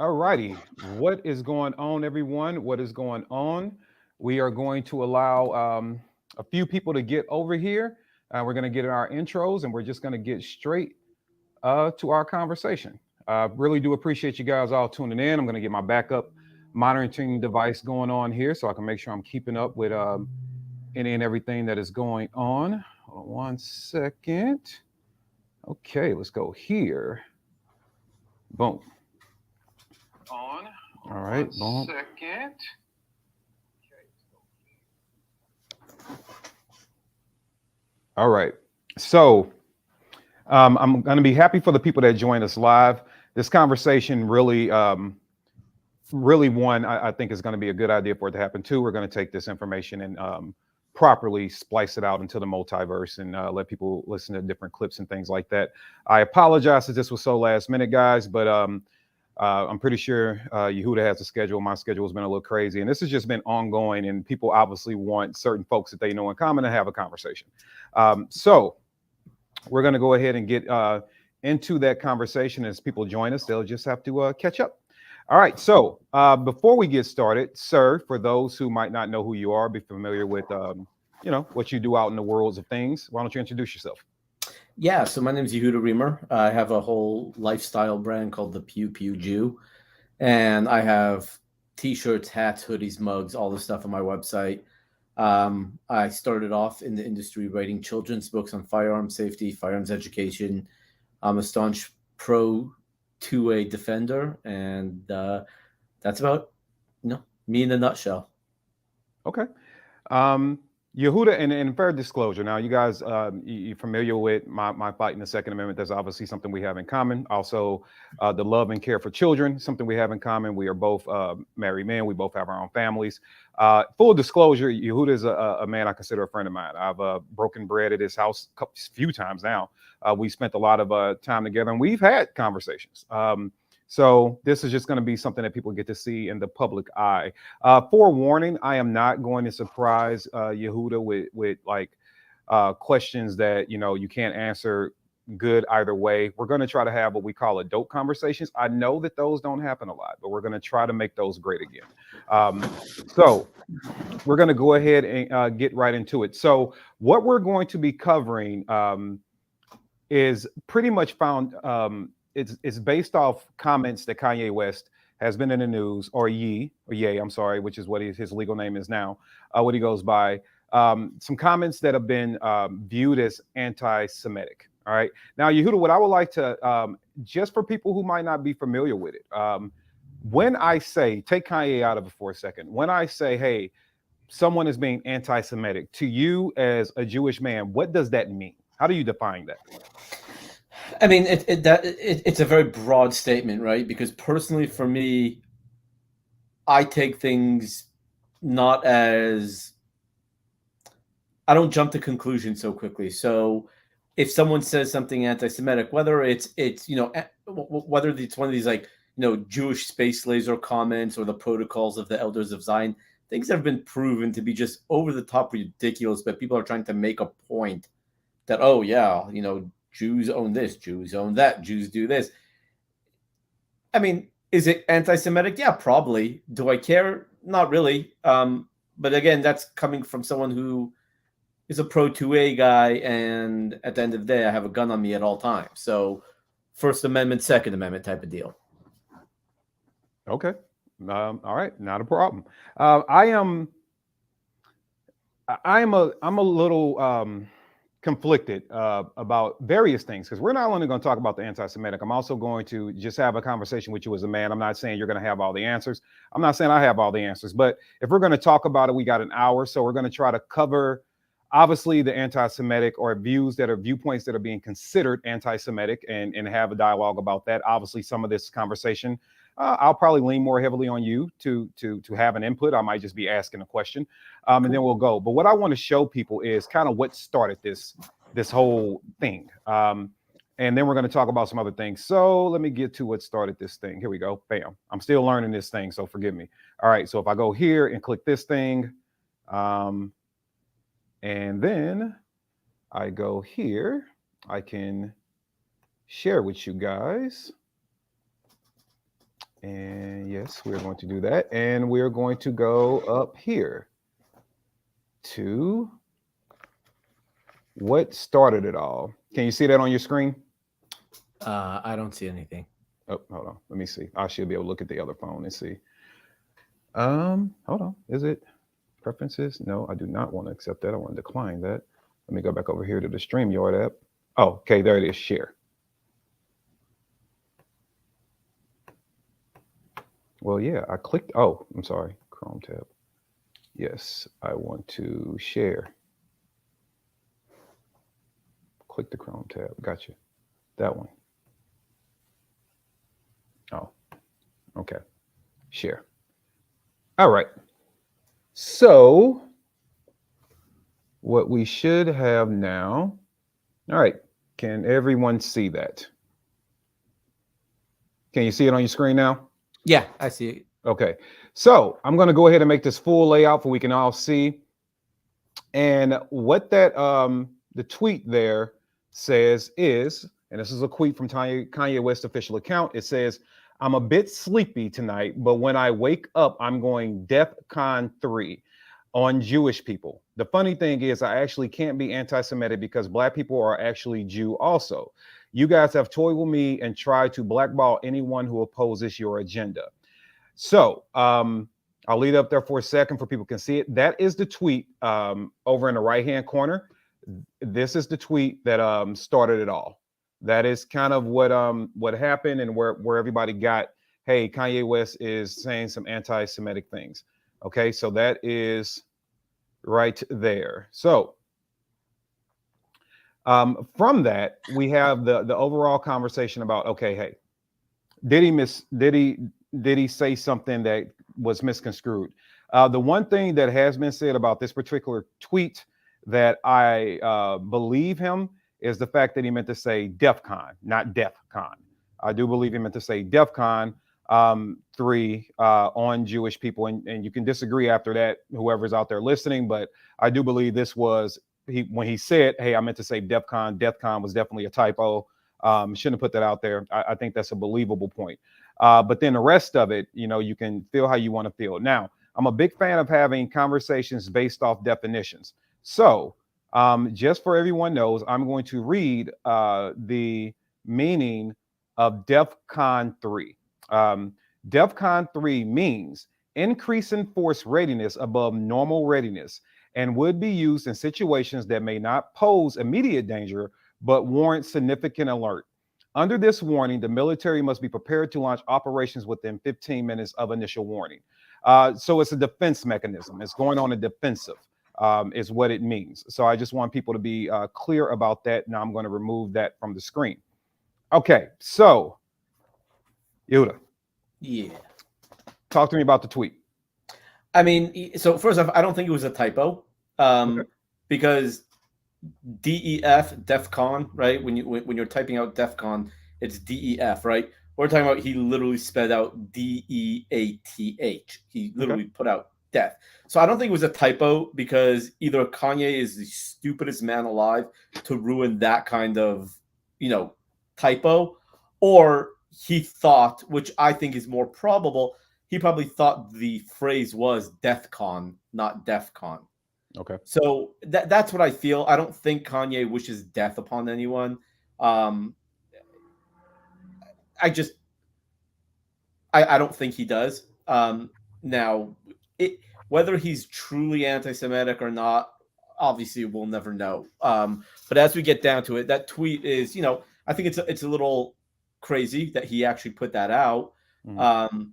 All righty. What is going on, everyone? What is going on? We are going to allow a few people to get over here. We're going to get in our intros and we're just going to get straight to our conversation. Really do appreciate you guys all tuning in. I'm going to get my backup monitoring device going on here so I can make sure I'm keeping up with any and everything that is going on. Hold on one second. Okay, let's go here. Boom. On. All right. Boom. Second. All right. So I'm going to be happy for the people that join us live. This conversation really one, I think is going to be a good idea for it to happen. Two, we're going to take this information and properly splice it out into the multiverse and let people listen to different clips and things like that. I apologize that this was so last minute, guys, but I'm pretty sure Yehuda has a schedule. My schedule has been a little crazy, and this has just been ongoing. And people obviously want certain folks that they know in common to have a conversation. So we're going to go ahead and get into that conversation. As people join us, they'll just have to catch up. All right. So before we get started, sir, for those who might not know who you are, be familiar with, what you do out in the worlds of things. Why don't you introduce yourself? Yeah, so my name is Yehuda Reamer. I have a whole lifestyle brand called the Pew Pew Jew, and I have T-shirts, hats, hoodies, mugs, all the stuff on my website. I started off in the industry writing children's books on firearms safety, firearms education. I'm a staunch pro 2A defender, and that's about me in a nutshell. Okay. Yehuda, and in fair disclosure, now you guys, you're familiar with my fight in the Second Amendment. That's obviously something we have in common. Also, the love and care for children, something we have in common. We are both married men. We both have our own families. Full disclosure, Yehuda is a man I consider a friend of mine. I've broken bread at his house a few times now. We spent a lot of time together, and we've had conversations. So this is just going to be something that people get to see in the public eye. Forewarning, I am not going to surprise Yehuda with like questions that you can't answer good either way. We're going to try to have what we call adult conversations. I know that those don't happen a lot, but we're going to try to make those great again. So we're going to go ahead and get right into it. So what we're going to be covering is pretty much found. It's based off comments that Kanye West has been in the news, or Ye, I'm sorry, which is what his legal name is now, what he goes by. Some comments that have been viewed as anti-Semitic. All right. Now, Yehuda, what I would like to, just for people who might not be familiar with it, when I say, take Kanye out of it for a second, when I say, hey, someone is being anti-Semitic, to you as a Jewish man, what does that mean? How do you define that? I mean, it's a very broad statement, right? Because personally, for me, I take things not as I don't jump to conclusions so quickly. So, if someone says something anti-Semitic, whether it's whether it's one of these Jewish space laser comments or the protocols of the Elders of Zion, things have been proven to be just over the top ridiculous, but people are trying to make a point that Jews own this, Jews own that, Jews do this. I mean, is it anti-Semitic? Yeah, probably. Do I care? Not really. But again, that's coming from someone who is a pro 2A guy, and at the end of the day, I have a gun on me at all times. So, First Amendment, Second Amendment type of deal. Okay. All right, not a problem. I'm a little conflicted about various things, because we're not only going to talk about the anti-Semitic. I'm also going to just have a conversation with you as a man. I'm not saying you're going to have all the answers. I'm not saying I have all the answers, but if we're going to talk about it, we got an hour, so we're going to try to cover obviously the anti-Semitic, or viewpoints that are being considered anti-Semitic, and have a dialogue about that. Obviously, some of this conversation, I'll probably lean more heavily on you to have an input. I might just be asking a question, and then we'll go. But what I want to show people is kind of what started this whole thing, and then we're going to talk about some other things. So let me get to what started this thing. Here we go. Bam. I'm still learning this thing, so forgive me. All right. So if I go here and click this thing, and then I go here, I can share with you guys. And yes, we're going to do that. And we're going to go up here to what started it all. Can you see that on your screen? I don't see anything. Oh, hold on. Let me see. I should be able to look at the other phone and see. Hold on. Is it preferences? No, I do not want to accept that. I want to decline that. Let me go back over here to the StreamYard app. Oh, okay, there it is. Share. Well, yeah, I clicked. Oh, I'm sorry. Chrome tab. Yes, I want to share. Click the Chrome tab. Gotcha. That one. Oh, okay. Share. All right. So what we should have now. All right. Can everyone see that? Can you see it on your screen now? Yeah, I see it. Okay. So I'm going to go ahead and make this full layout so we can all see. And what that the tweet there says is, and this is a tweet from Kanye West's official account. It says, "I'm a bit sleepy tonight, but when I wake up, I'm going DEFCON 3 on Jewish people. The funny thing is, I actually can't be anti-Semitic because Black people are actually Jew also. You guys have toyed with me and tried to blackball anyone who opposes your agenda." So I'll leave it up there for a second for people can see it. That is the tweet over in the right-hand corner. This is the tweet that started it all. That is kind of what happened and where everybody got, hey, Kanye West is saying some anti-Semitic things. Okay, so that is right there. So from that, we have the overall conversation about, okay, hey, did he say something that was misconstrued? The one thing that has been said about this particular tweet that I believe him is the fact that he meant to say DEFCON, not DEFCON. I do believe he meant to say DEFCON 3 on Jewish people, and you can disagree after that, whoever's out there listening, but I do believe this was when he said, hey, I meant to say DEFCON. DEFCON was definitely a typo. Shouldn't have put that out there. I think that's a believable point. But then the rest of it, you can feel how you want to feel. Now, I'm a big fan of having conversations based off definitions. So just for everyone knows, I'm going to read the meaning of DEFCON 3. DEFCON 3 means increase in force readiness above normal readiness and would be used in situations that may not pose immediate danger, but warrant significant alert. Under this warning, the military must be prepared to launch operations within 15 minutes of initial warning. So it's a defense mechanism. It's going on a defensive is what it means. So I just want people to be clear about that. Now I'm going to remove that from the screen. Okay, so Yehuda. Yeah. Talk to me about the tweet. I mean, so first off, I don't think it was a typo because DEF, DEFCON, right? When you're typing out DEFCON, it's DEF, right? We're talking about he literally spelled out DEATH. He literally put out death. So I don't think it was a typo because either Kanye is the stupidest man alive to ruin that kind of, typo, or he thought, which I think is more probable, he probably thought the phrase was DEFCON, not DEFCON. Okay. So that's what I feel. I don't think Kanye wishes death upon anyone. I don't think he does. Now, whether he's truly anti-Semitic or not, obviously we'll never know. But as we get down to it, that tweet is, I think it's a little crazy that he actually put that out. Mm-hmm.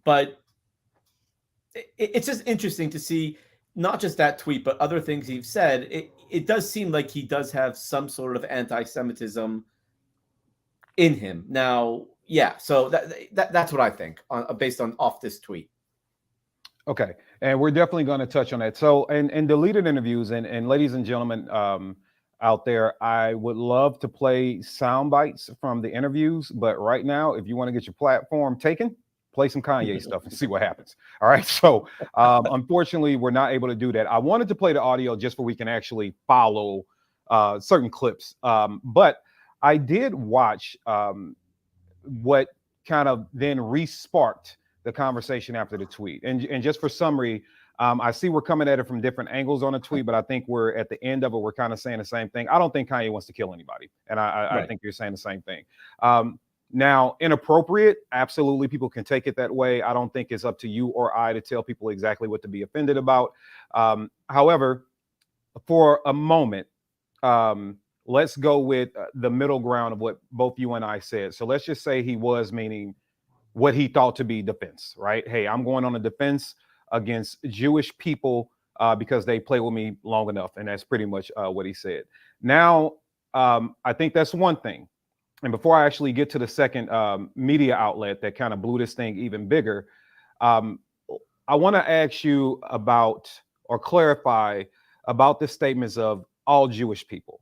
But it's just interesting to see not just that tweet, but other things he's said. It does seem like he does have some sort of anti-Semitism in him. Now, yeah, so that's what I think based on off this tweet. Okay, and we're definitely going to touch on that. So, and deleted interviews, and ladies and gentlemen out there, I would love to play sound bites from the interviews, but right now, if you want to get your platform taken, play some Kanye stuff and see what happens. All right. So unfortunately, we're not able to do that. I wanted to play the audio just so we can actually follow certain clips. But I did watch what kind of then re-sparked the conversation after the tweet. And just for summary, I see we're coming at it from different angles on a tweet, but I think we're at the end of it. We're kind of saying the same thing. I don't think Kanye wants to kill anybody, and I Right. think you're saying the same thing. Now, inappropriate, absolutely, people can take it that way. I don't think it's up to you or I to tell people exactly what to be offended about. However, for a moment, let's go with the middle ground of what both you and I said. So let's just say he was meaning what he thought to be defense, right? Hey, I'm going on a defense against Jewish people because they play with me long enough. And that's pretty much what he said. Now, I think that's one thing. And before I actually get to the second media outlet that kind of blew this thing even bigger, I want to ask you about or clarify about the statements of all Jewish people.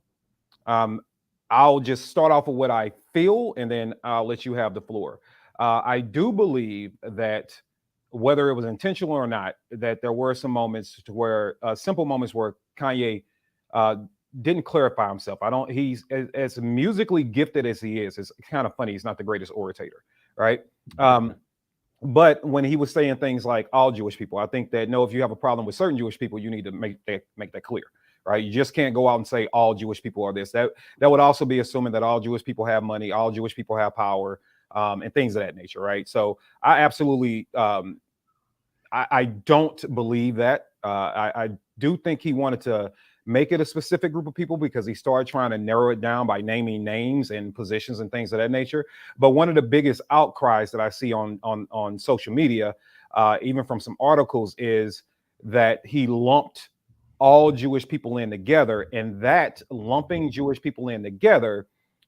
I'll just start off with what I feel, and then I'll let you have the floor. I do believe that whether it was intentional or not, that there were some moments to where simple moments where Kanye didn't clarify himself. He's as musically gifted as he is, it's kind of funny. He's not the greatest orator, right? But when he was saying things like all Jewish people, I think that no, if you have a problem with certain Jewish people, you need to make that clear, right? You just can't go out and say all Jewish people are this. That would also be assuming that all Jewish people have money, all Jewish people have power, and things of that nature, right? So I absolutely, I don't believe that. I do think he wanted to make it a specific group of people because he started trying to narrow it down by naming names and positions and things of that nature. But one of the biggest outcries that I see on social media, even from some articles, is that he lumped all Jewish people in together, and that lumping Jewish people in together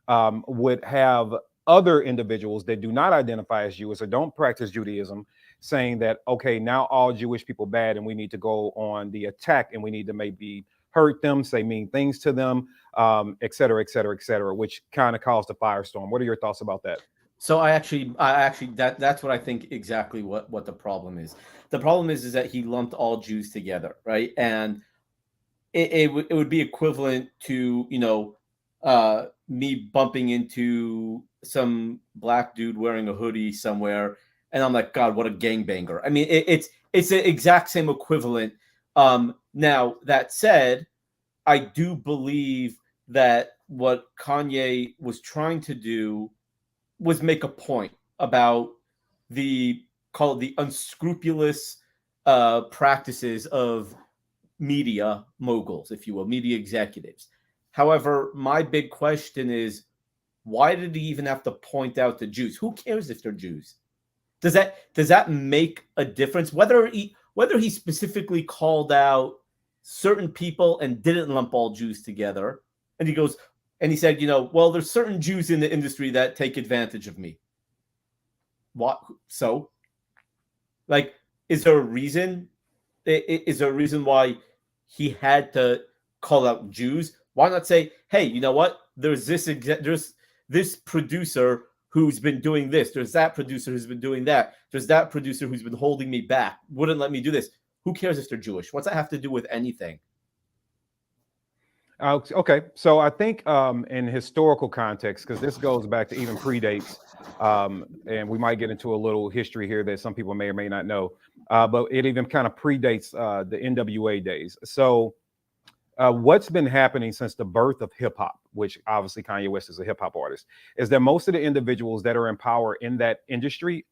would have other individuals that do not identify as Jewish or don't practice Judaism saying that, okay, now all Jewish people bad and we need to go on the attack and we need to maybe hurt them, say mean things to them, et cetera, et cetera, et cetera, which kind of caused a firestorm. What are your thoughts about that? So I actually that's what I think exactly what the problem is. The problem is that he lumped all Jews together, right? And it would be equivalent to, me bumping into some black dude wearing a hoodie somewhere, and I'm like, God, what a gangbanger. I mean, it's the exact same equivalent. Now that said, I do believe that what Kanye was trying to do was make a point about call it the unscrupulous practices of media moguls, if you will, media executives. However, my big question is, why did he even have to point out the Jews? Who cares if they're Jews? Does that make a difference? Whether he specifically called out certain people and didn't lump all Jews together, and he said, well, there's certain Jews in the industry that take advantage of me. What? So, like, is there a reason? Is there a reason why he had to call out Jews? Why not say, hey, you know what? There's this producer who's been doing this. There's that producer who's been doing that. There's that producer who's been holding me back, wouldn't let me do this. Who cares if they're Jewish? What's that have to do with anything? Okay, so I think in historical context, because this goes back to even predates, and we might get into a little history here that some people may or may not know, but it even kind of predates the NWA days. So what's been happening since the birth of hip hop, which obviously Kanye West is a hip hop artist, is that most of the individuals that are in power in that industry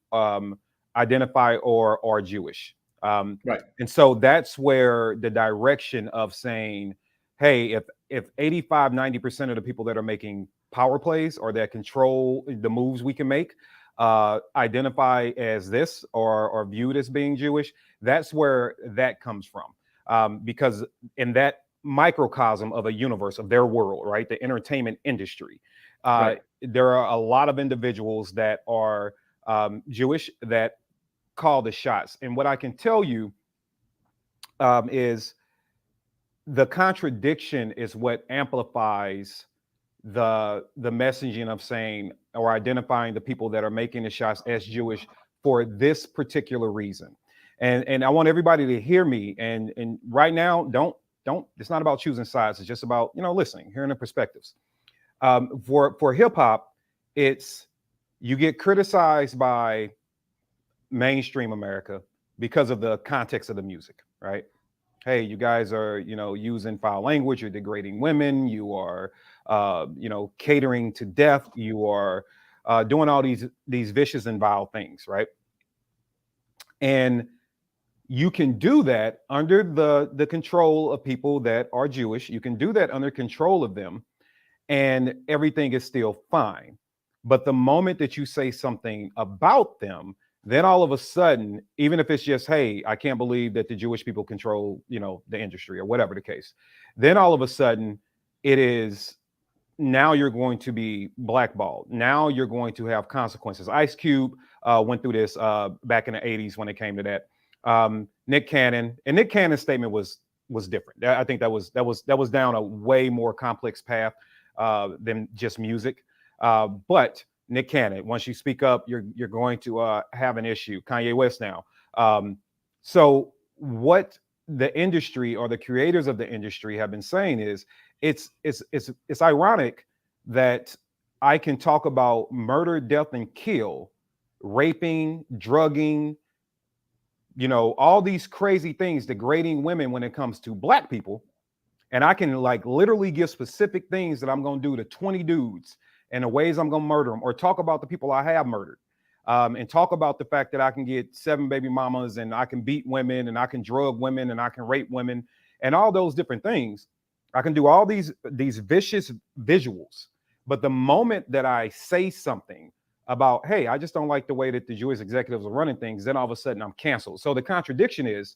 identify or are Jewish. Right. And so that's where the direction of saying, hey, if 85-90% of the people that are making power plays or that control the moves we can make identify as this or viewed as being Jewish, that's where that comes from. Because in that microcosm of a universe of their world, right, the entertainment industry, Right. there are a lot of individuals that are Jewish that call the shots. And what I can tell you is the contradiction is what amplifies the messaging of saying or identifying the people that are making the shots as Jewish for this particular reason. And I want everybody to hear me. And right now, don't. It's not about choosing sides. It's just about listening, hearing the perspectives. For hip hop, it's you get criticized by mainstream America because of the context of the music, right? Hey, you guys are, using foul language, you're degrading women, you are, catering to death, you are doing all these vicious and vile things, right? And you can do that under the control of people that are Jewish. You can do that under control of them, and everything is still fine. But the moment that you say something about them, then all of a sudden, even if it's just, hey, I can't believe that the Jewish people control, the industry or whatever the case, then all of a sudden it is, now you're going to be blackballed. Now you're going to have consequences. Ice Cube went through this back in the 80s when it came to that. Nick Cannon's statement was different. I think that was down a way more complex path than just music. But Nick Cannon, once you speak up, you're going to have an issue. Kanye West now. So what the industry or the creators of the industry have been saying is, it's ironic that I can talk about murder, death, and kill, raping, drugging, all these crazy things, degrading women when it comes to Black people. And I can like literally give specific things that I'm going to do to 20 dudes and the ways I'm going to murder them, or talk about the people I have murdered, and talk about the fact that I can get 7 baby mamas, and I can beat women, and I can drug women, and I can rape women, and all those different things. I can do all these vicious visuals. But the moment that I say something about, hey, I just don't like the way that the Jewish executives are running things, then all of a sudden I'm canceled. So the contradiction is,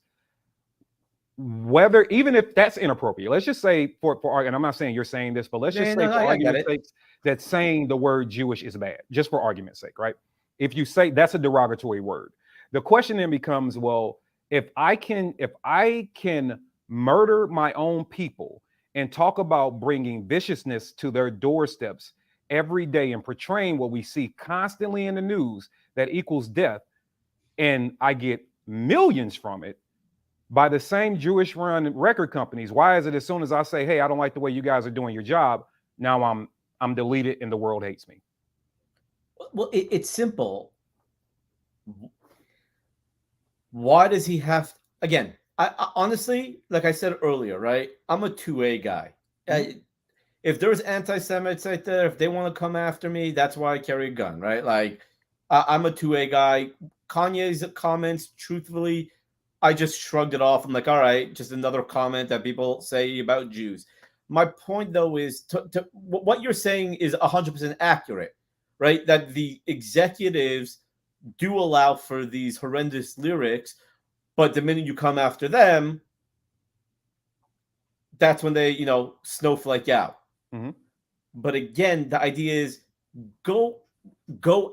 whether, even if that's inappropriate, let's just say and I'm not saying you're saying this, but let's just say for argument's sake that saying the word Jewish is bad, just for argument's sake, right? If you say that's a derogatory word, the question then becomes, well, if I can murder my own people and talk about bringing viciousness to their doorsteps every day and portraying what we see constantly in the news that equals death, and I get millions from it by the same Jewish run record companies, why is it as soon as I say, hey, I don't like the way you guys are doing your job, now I'm deleted and the world hates me? Well, it's simple. Why does he have, again, I honestly, like I said earlier, right? I'm a 2A guy. Mm-hmm. If there's anti-Semites out there, if they want to come after me, that's why I carry a gun, right? Like, I'm a 2A guy. Kanye's comments, truthfully, I just shrugged it off. I'm like, all right, just another comment that people say about Jews. My point, though, is what you're saying is 100% accurate, right? That the executives do allow for these horrendous lyrics, but the minute you come after them, that's when they, snowflake out. Mm-hmm. But again, the idea is go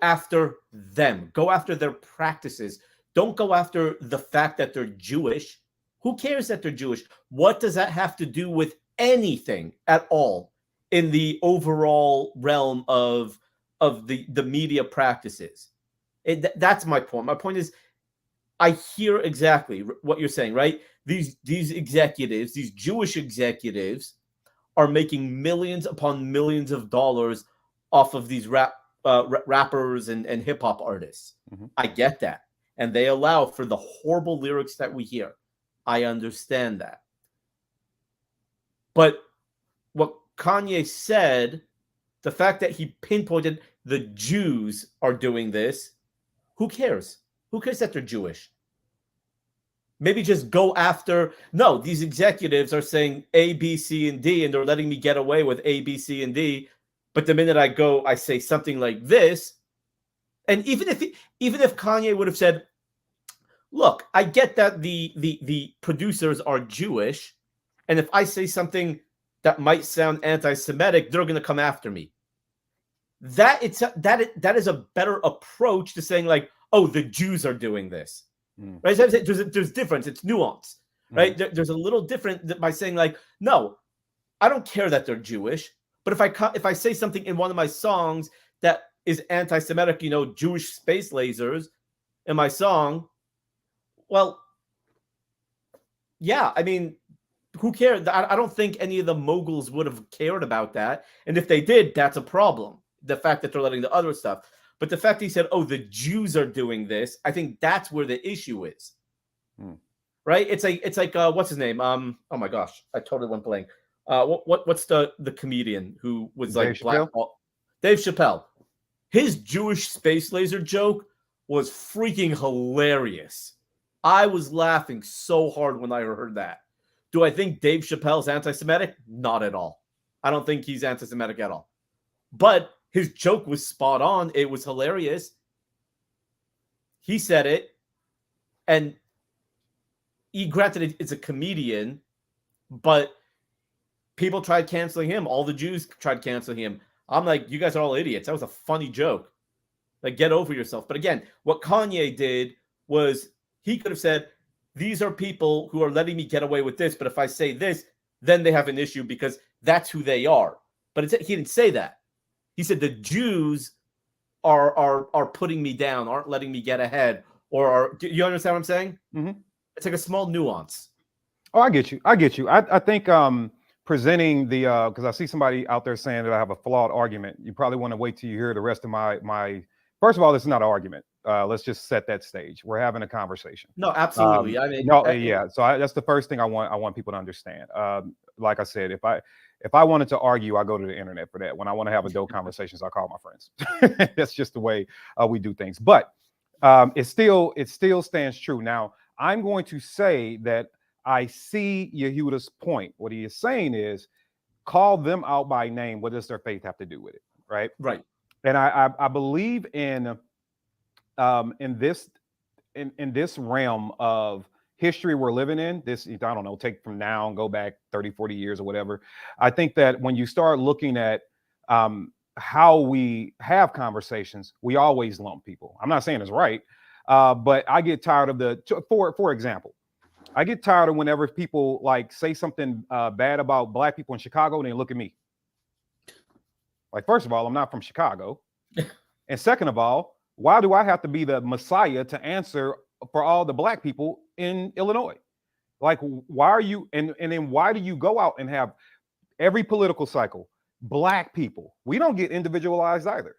after them. Go after their practices. Don't go after the fact that they're Jewish. Who cares that they're Jewish? What does that have to do with anything at all in the overall realm of the media practices? That's my point. My point is, I hear exactly what you're saying, right? These executives, these Jewish executives, are making millions upon millions of dollars off of these rappers and hip hop artists. Mm-hmm. I get that. And they allow for the horrible lyrics that we hear. I understand that. But what Kanye said, the fact that he pinpointed the Jews are doing this, who cares? Who cares that they're Jewish? Maybe just go after, no, these executives are saying A, B, C, and D, and they're letting me get away with A, B, C, and D. But the minute I say something like this, and even if Kanye would have said, look, I get that the producers are Jewish, and if I say something that might sound anti-Semitic, they're going to come after me. That is a better approach to saying, like, oh, the Jews are doing this. Right? There's difference. It's nuance, right? There's a little different by saying, like, no, I don't care that they're Jewish, but if I say something in one of my songs that is anti-Semitic, Jewish space lasers in my song, well, yeah, I mean, who cares? I don't think any of the moguls would have cared about that, and if they did, that's a problem. The fact that they're letting the other stuff. But the fact he said, "Oh, the Jews are doing this," I think that's where the issue is. Right? It's like what's his name? Oh my gosh, I totally went blank. What's the comedian who was like black? Dave Chappelle. His Jewish space laser joke was freaking hilarious. I was laughing so hard when I heard that. Do I think Dave Chappelle's anti-Semitic? Not at all. I don't think he's anti-Semitic at all. But his joke was spot on. It was hilarious. He said it, and granted, it's a comedian, but people tried canceling him. All the Jews tried canceling him. I'm like, you guys are all idiots. That was a funny joke. Like, get over yourself. But again, what Kanye did was he could have said, these are people who are letting me get away with this, but if I say this, then they have an issue because that's who they are. But he didn't say that. He said the Jews are putting me down, aren't letting me get ahead, or do you understand what I'm saying? Mm-hmm. It's like a small nuance. Oh, I get you. I think presenting the because I see somebody out there saying that I have a flawed argument. You probably want to wait till you hear the rest of my. First of all, this is not an argument. Let's just set that stage. We're having a conversation. No, absolutely. I mean, yeah. So that's the first thing I want people to understand. Like I said, if I wanted to argue, I go to the internet for that. When I want to have adult conversations, I call my friends. That's just the way we do things. But it still stands true. Now, I'm going to say that I see Yehuda's point. What he is saying is, call them out by name. What does their faith have to do with it? Right. Right. And I believe in this realm of history we're living in, this, I don't know, take from now and go back 30, 40 years or whatever. I think that when you start looking at how we have conversations, we always lump people. I'm not saying it's right, but I get tired of for example, I get tired of whenever people like say something bad about black people in Chicago and they look at me. Like, first of all, I'm not from Chicago. And second of all, why do I have to be the messiah to answer for all the black people in Illinois? Like, why are you, and then why do you go out and have every political cycle, black people? We don't get individualized either.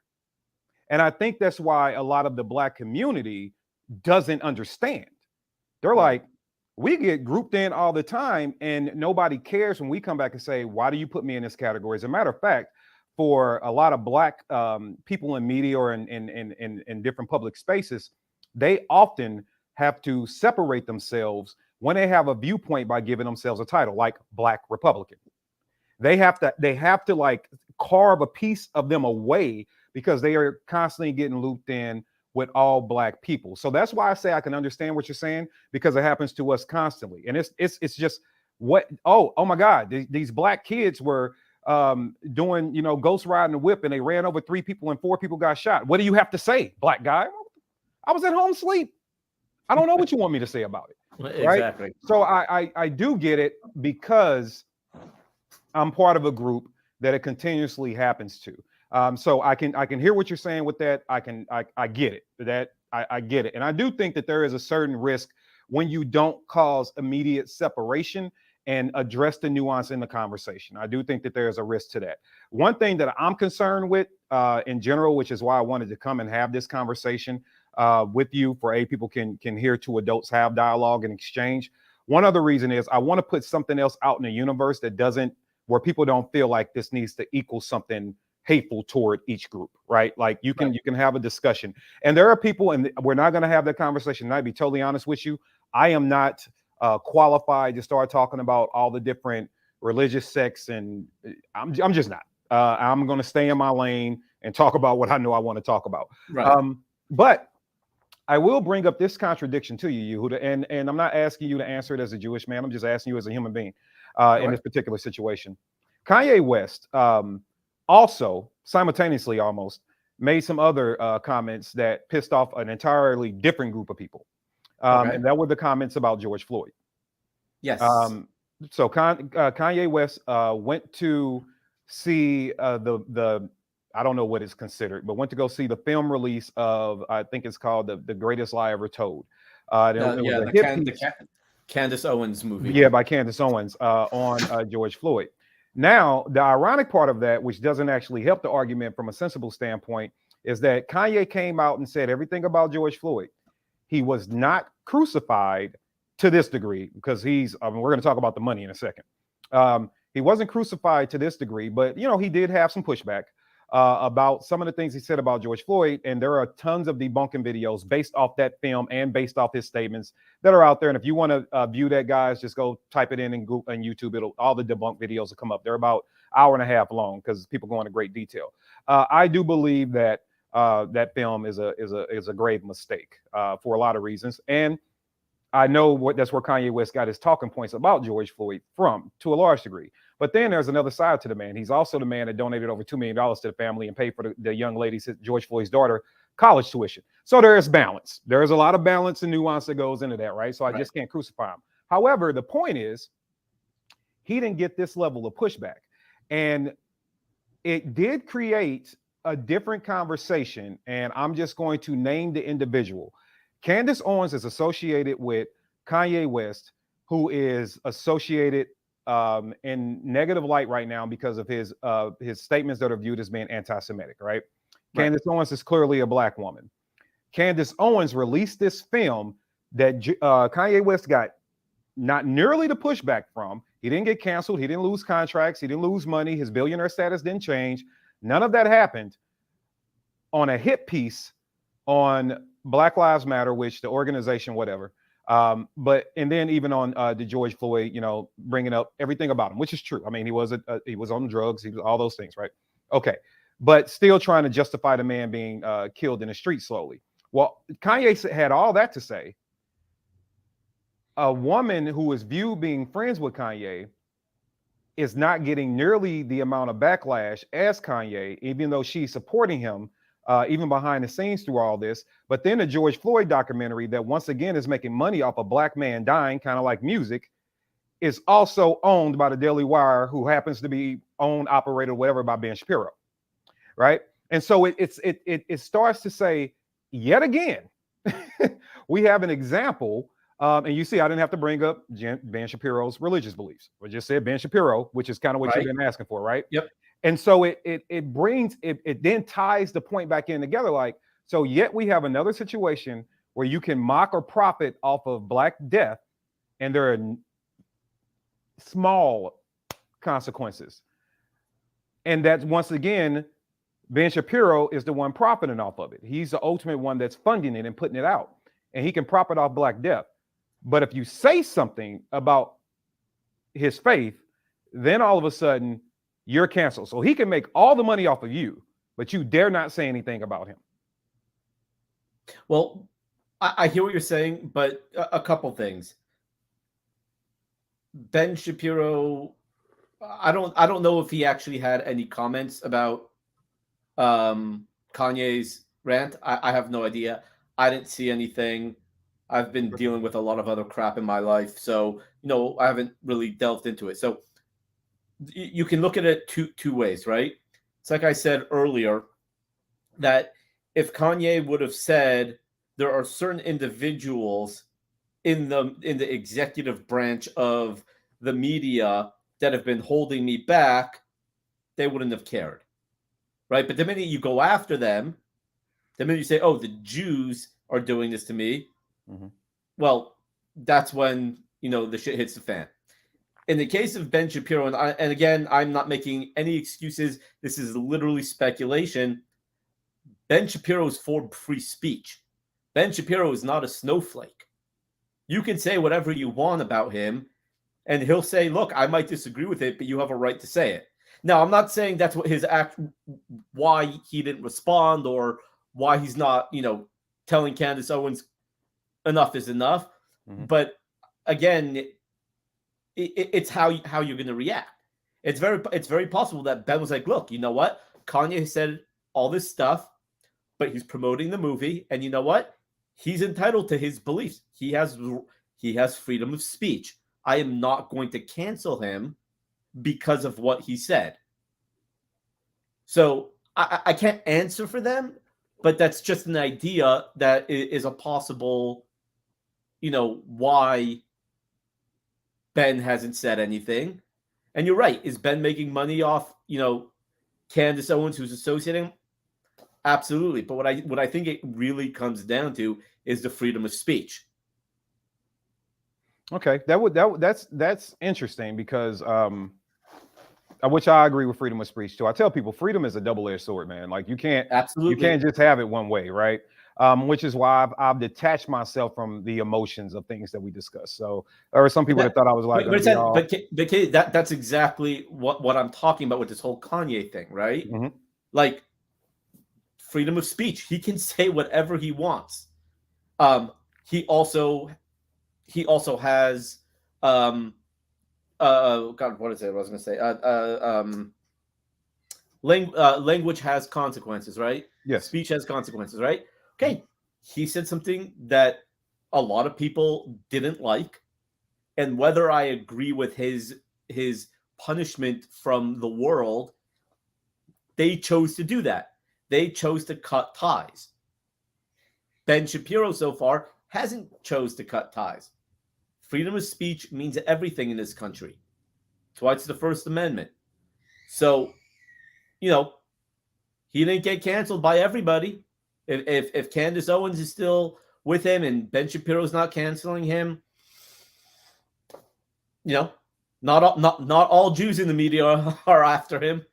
And I think that's why a lot of the black community doesn't understand. They're like, we get grouped in all the time and nobody cares when we come back and say, why do you put me in this category? As a matter of fact, for a lot of black people in media or in different public spaces, they often have to separate themselves when they have a viewpoint by giving themselves a title like Black Republican. They have to like carve a piece of them away because they are constantly getting looped in with all black people. So that's why I say I can understand what you're saying, because it happens to us constantly. And it's just what, oh my God, these black kids were doing, ghost riding the whip and they ran over 3 people and 4 people got shot. What do you have to say, black guy? I was at home asleep. I don't know what you want me to say about it. Right? Exactly. So I do get it because I'm part of a group that it continuously happens to. So I can hear what you're saying with that. I get it. I get it. And I do think that there is a certain risk when you don't cause immediate separation and address the nuance in the conversation. I do think that there's a risk to that. One thing that I'm concerned with in general, which is why I wanted to come and have this conversation with you, for people can hear 2 adults have dialogue and exchange. One other reason is I want to put something else out in the universe that where people don't feel like this needs to equal something hateful toward each group, right? Like you can have a discussion. And there are people, and we're not going to have that conversation. And I'd be totally honest with you. I am not qualified to start talking about all the different religious sects, and I'm just not. I'm going to stay in my lane and talk about what I know I want to talk about. Right. But I will bring up this contradiction to you, Yehuda, and I'm not asking you to answer it as a Jewish man. I'm just asking you as a human being in this particular situation. Kanye West also simultaneously almost made some other comments that pissed off an entirely different group of people. And that were the comments about George Floyd. Yes. So Kanye West went to see the I don't know what it's considered, but went to go see the film release of, I think it's called the Greatest Lie Ever Told. The Candace Owens movie. Yeah, by Candace Owens on George Floyd. Now, the ironic part of that, which doesn't actually help the argument from a sensible standpoint, is that Kanye came out and said everything about George Floyd. He was not crucified to this degree because we're going to talk about the money in a second. He wasn't crucified to this degree, but he did have some pushback about some of the things he said about George Floyd. And there are tons of debunking videos based off that film and based off his statements that are out there. And if you want to view that, guys, just go type it in Google and YouTube. All the debunked videos will come up. They're about an hour and a half long because people go into great detail. I do believe that that film is a grave mistake for a lot of reasons. And I know that's where Kanye West got his talking points about George Floyd from, to a large degree. But then there's another side to the man. He's also the man that donated over $2 million to the family and paid for the young lady, George Floyd's daughter, college tuition. So there is balance. There is a lot of balance and nuance that goes into that, right? So I just can't crucify him. However, the point is, he didn't get this level of pushback. And it did create a different conversation. And I'm just going to name the individual. Candace Owens is associated with Kanye West, who is associated in negative light right now because of his statements that are viewed as being anti-Semitic, right? Candace Owens is clearly a black woman. Candace Owens released this film that Kanye West got not nearly the pushback from. He didn't get canceled. He didn't lose contracts. He didn't lose money. His billionaire status didn't change. None of that happened on a hit piece on Black Lives Matter, which the organization, whatever. And then even on the George Floyd, bringing up everything about him, which is true. I mean, he was on drugs, he was all those things, right? Okay, but still trying to justify the man being killed in the street slowly. Well, Kanye had all that to say. A woman who is viewed being friends with Kanye is not getting nearly the amount of backlash as Kanye, even though she's supporting him. Even behind the scenes through all this. But then the George Floyd documentary that once again is making money off a black man dying, kind of like music, is also owned by the Daily Wire, who happens to be owned, operated, whatever, by Ben Shapiro, right? And so it starts to say, yet again, we have an example. And you see, I didn't have to bring up Ben Shapiro's religious beliefs. I just said Ben Shapiro, which is kind of what you've been asking for, right? Yep. And so it then ties the point back in together. Like, so yet we have another situation where you can mock or profit off of Black death, and there are small consequences. And that's, once again, Ben Shapiro is the one profiting off of it. He's the ultimate one that's funding it and putting it out, and he can profit off Black death. But if you say something about his faith, then all of a sudden you're canceled. So he can make all the money off of you, but you dare not say anything about him. Well, I hear what you're saying, but a couple things. Ben Shapiro, I don't know if he actually had any comments about Kanye's rant. I have no idea. I didn't see anything. I've been dealing with a lot of other crap in my life, so I haven't really delved into it. So you can look at it two ways, right? It's like I said earlier, that if Kanye would have said there are certain individuals in the executive branch of the media that have been holding me back, they wouldn't have cared, right? But the minute you go after them, the minute you say, oh, the Jews are doing this to me, well, that's when the shit hits the fan. In the case of Ben Shapiro, and again, I'm not making any excuses. This is literally speculation. Ben Shapiro is for free speech. Ben Shapiro is not a snowflake. You can say whatever you want about him, and he'll say, look, I might disagree with it, but you have a right to say it. Now, I'm not saying that's what why he didn't respond, or why he's not, telling Candace Owens enough is enough. But again, it's how you're going to react. It's very possible that Ben was like, look, you know what? Kanye said all this stuff, but he's promoting the movie, and you know what? He's entitled to his beliefs. He has freedom of speech. I am not going to cancel him because of what he said. So I can't answer for them, but that's just an idea that is a possible, why Ben hasn't said anything. And you're right. Is Ben making money off, Candace Owens, who's associating? Absolutely. But what I think it really comes down to is the freedom of speech. Okay, that's interesting because which I agree with freedom of speech too. I tell people freedom is a double-edged sword, man. Like you can't Absolutely. just have it one way, right? Which is why I've detached myself from the emotions of things that we discuss. So there were some people that thought I was like going to be all. That's exactly what I'm talking about with this whole Kanye thing, right? Mhm. Like freedom of speech. He can say whatever he wants. He also has God, what is it? I was going to say language has consequences, right? Yes. Speech has consequences, right? Okay, he said something that a lot of people didn't like, and whether I agree with his punishment from the world, they chose to do that. They chose to cut ties. Ben Shapiro so far hasn't chose to cut ties. Freedom of speech means everything in this country. That's why it's the First Amendment. So, you know, he didn't get canceled by everybody. If Candace Owens is still with him and Ben Shapiro's not canceling him, you know, not all Jews in the media are after him.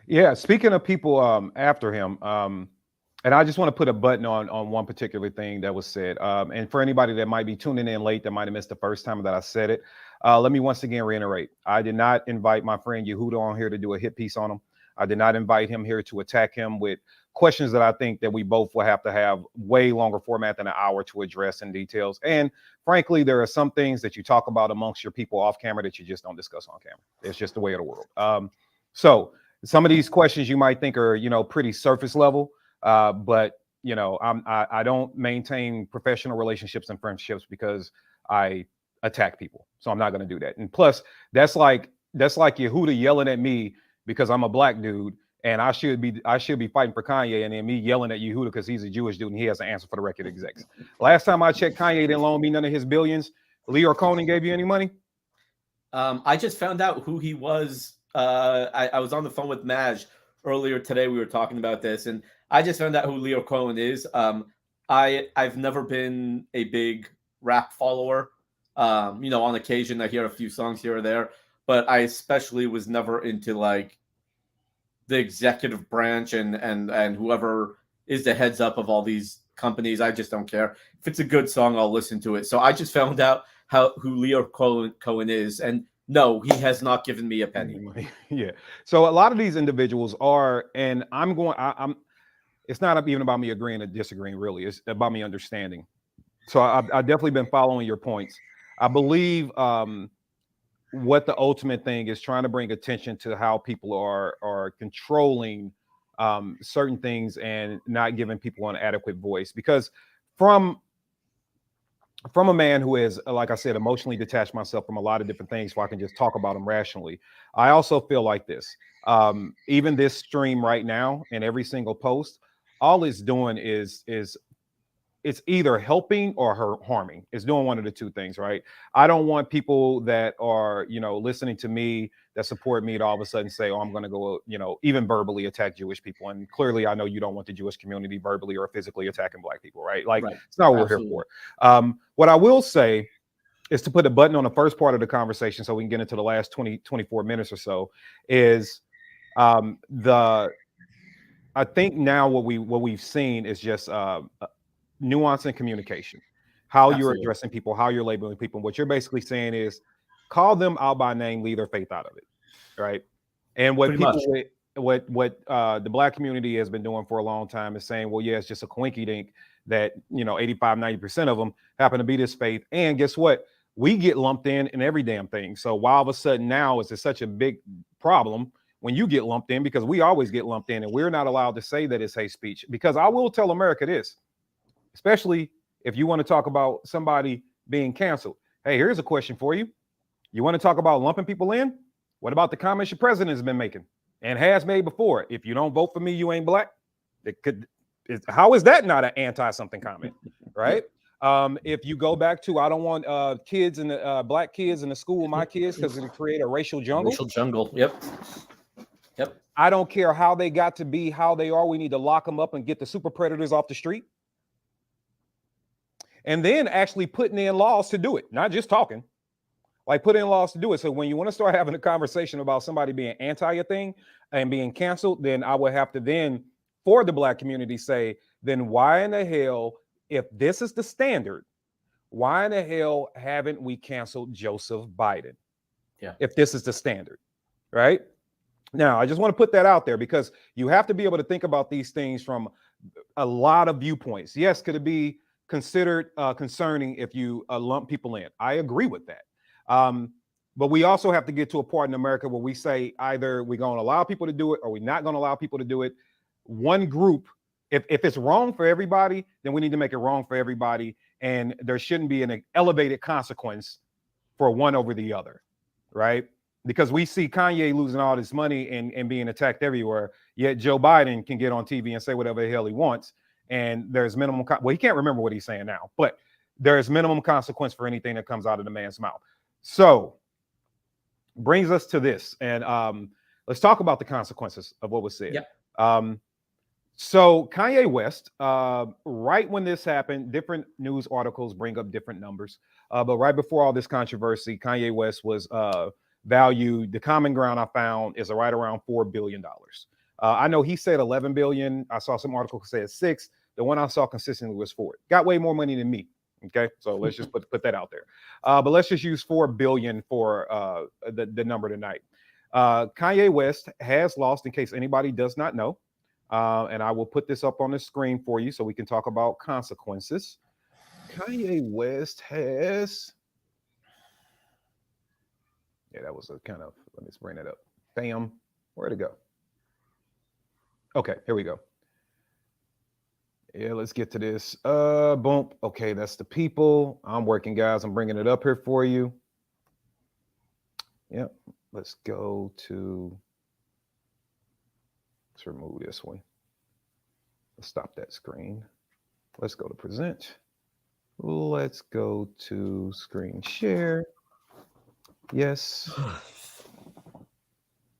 Yeah. Speaking of people after him, and I just want to put a button on one particular thing that was said. And for anybody that might be tuning in late, that might have missed the first time that I said it, let me once again reiterate: I did not invite my friend Yehuda on here to do a hit piece on him. I did not invite him here to attack him with questions that I think that we both will have to have way longer format than an hour to address in details. And frankly, there are some things that you talk about amongst your people off camera that you just don't discuss on camera. It's just the way of the world. So some of these questions you might think are, pretty surface level, but I don't maintain professional relationships and friendships because I attack people. So I'm not going to do that. And plus, that's like Yehuda yelling at me because I'm a black dude and I should be fighting for Kanye, and then me yelling at Yehuda because he's a Jewish dude and he has an answer for the record execs. Last time I checked, Kanye didn't loan me none of his billions. Leo Conan gave you any money? I just found out who he was. I was on the phone with Maj earlier today. We were talking about this, and I just found out who Leo Cohen is. I've never been a big rap follower. On occasion I hear a few songs here or there, but I especially was never into like the executive branch and whoever is the heads up of all these companies. I just don't care. If it's a good song, I'll listen to it. So I just found out who Leo Cohen is, and no, he has not given me a penny. Yeah. So a lot of these individuals are, and I'm. It's not even about me agreeing or disagreeing. Really, it's about me understanding. So I've definitely been following your points. I believe what the ultimate thing is trying to bring attention to how people are controlling certain things and not giving people an adequate voice. Because from a man who is, like I said, emotionally detached myself from a lot of different things, so I can just talk about them rationally. I also feel like this. Even this stream right now and every single post, all it's doing is it's either helping or harming. It's doing one of the two things, right? I don't want people that are, listening to me, that support me, to all of a sudden say, oh, I'm going to go, even verbally attack Jewish people. And clearly, I know you don't want the Jewish community verbally or physically attacking Black people, right? Like, right. It's not what Absolutely. We're here for. What I will say is to put a button on the first part of the conversation so we can get into the last 24 minutes or so, is I think now what we've seen is just nuance and communication, how Absolutely. You're addressing people, how you're labeling people. What you're basically saying is call them out by name, leave their faith out of it, right? And what Pretty people much. what the Black community has been doing for a long time is saying, well, yeah, it's just a coinky dink that 85-90% of them happen to be this faith. And guess what? We get lumped in every damn thing. So why all of a sudden now is it such a big problem when you get lumped in? Because we always get lumped in, and we're not allowed to say that it's hate speech. Because I will tell America this, especially if you want to talk about somebody being canceled. Hey, here's a question for you. You want to talk about lumping people in? What about the comments your president has been making and has made before? If you don't vote for me, you ain't Black. How is that not an anti-something comment, right? If you go back to, I don't want kids and Black kids in the school with my kids because it create a racial jungle. Racial jungle. Yep. I don't care how they got to be, how they are. We need to lock them up and get the super predators off the street. And then actually putting in laws to do it, not just talking, like put in laws to do it. So when you want to start having a conversation about somebody being anti a thing and being canceled, then I would have to then, for the Black community, say, then why in the hell, if this is the standard, why in the hell haven't we canceled Joseph Biden? Yeah. If this is the standard, right? Now, I just want to put that out there because you have to be able to think about these things from a lot of viewpoints. Yes, could it be considered concerning if you lump people in? I agree with that. But we also have to get to a part in America where we say either we're going to allow people to do it or we're not going to allow people to do it. One group, if it's wrong for everybody, then we need to make it wrong for everybody. And there shouldn't be an elevated consequence for one over the other, right? Because we see Kanye losing all this money and being attacked everywhere, yet Joe Biden can get on TV and say whatever the hell he wants. And there's minimum, well, he can't remember what he's saying now, but there's minimum consequence for anything that comes out of the man's mouth. So brings us to this. And let's talk about the consequences of what was said. Yep. So Kanye West, right when this happened, different news articles bring up different numbers. But right before all this controversy, Kanye West was valued. The common ground I found is right around $4 billion. I know he said 11 billion. I saw some articles that said 6. The one I saw consistently was 4. Got way more money than me. Okay, so let's just put that out there. But let's just use 4 billion for the number tonight. Kanye West has lost, in case anybody does not know. And I will put this up on the screen for you so we can talk about consequences. Kanye West has, yeah, that was a kind of, let me just bring that up. Bam, where'd it go? Okay, here we go. Yeah, let's get to this. Boom. Okay, that's the people. I'm working, guys. I'm bringing it up here for you. Yep. Let's go to, let's remove this one. Let's stop that screen. Let's go to present. Let's go to screen share. Yes.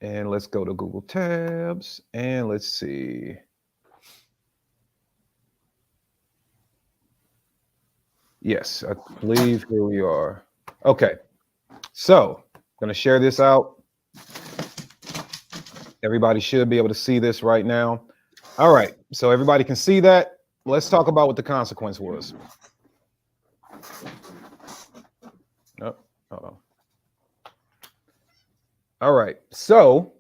And let's go to Google Tabs. And let's see. Yes, I believe here we are. Okay. So I'm going to share this out. Everybody should be able to see this right now. All right. So everybody can see that. Let's talk about what the consequence was. Oh, hold on. All right. So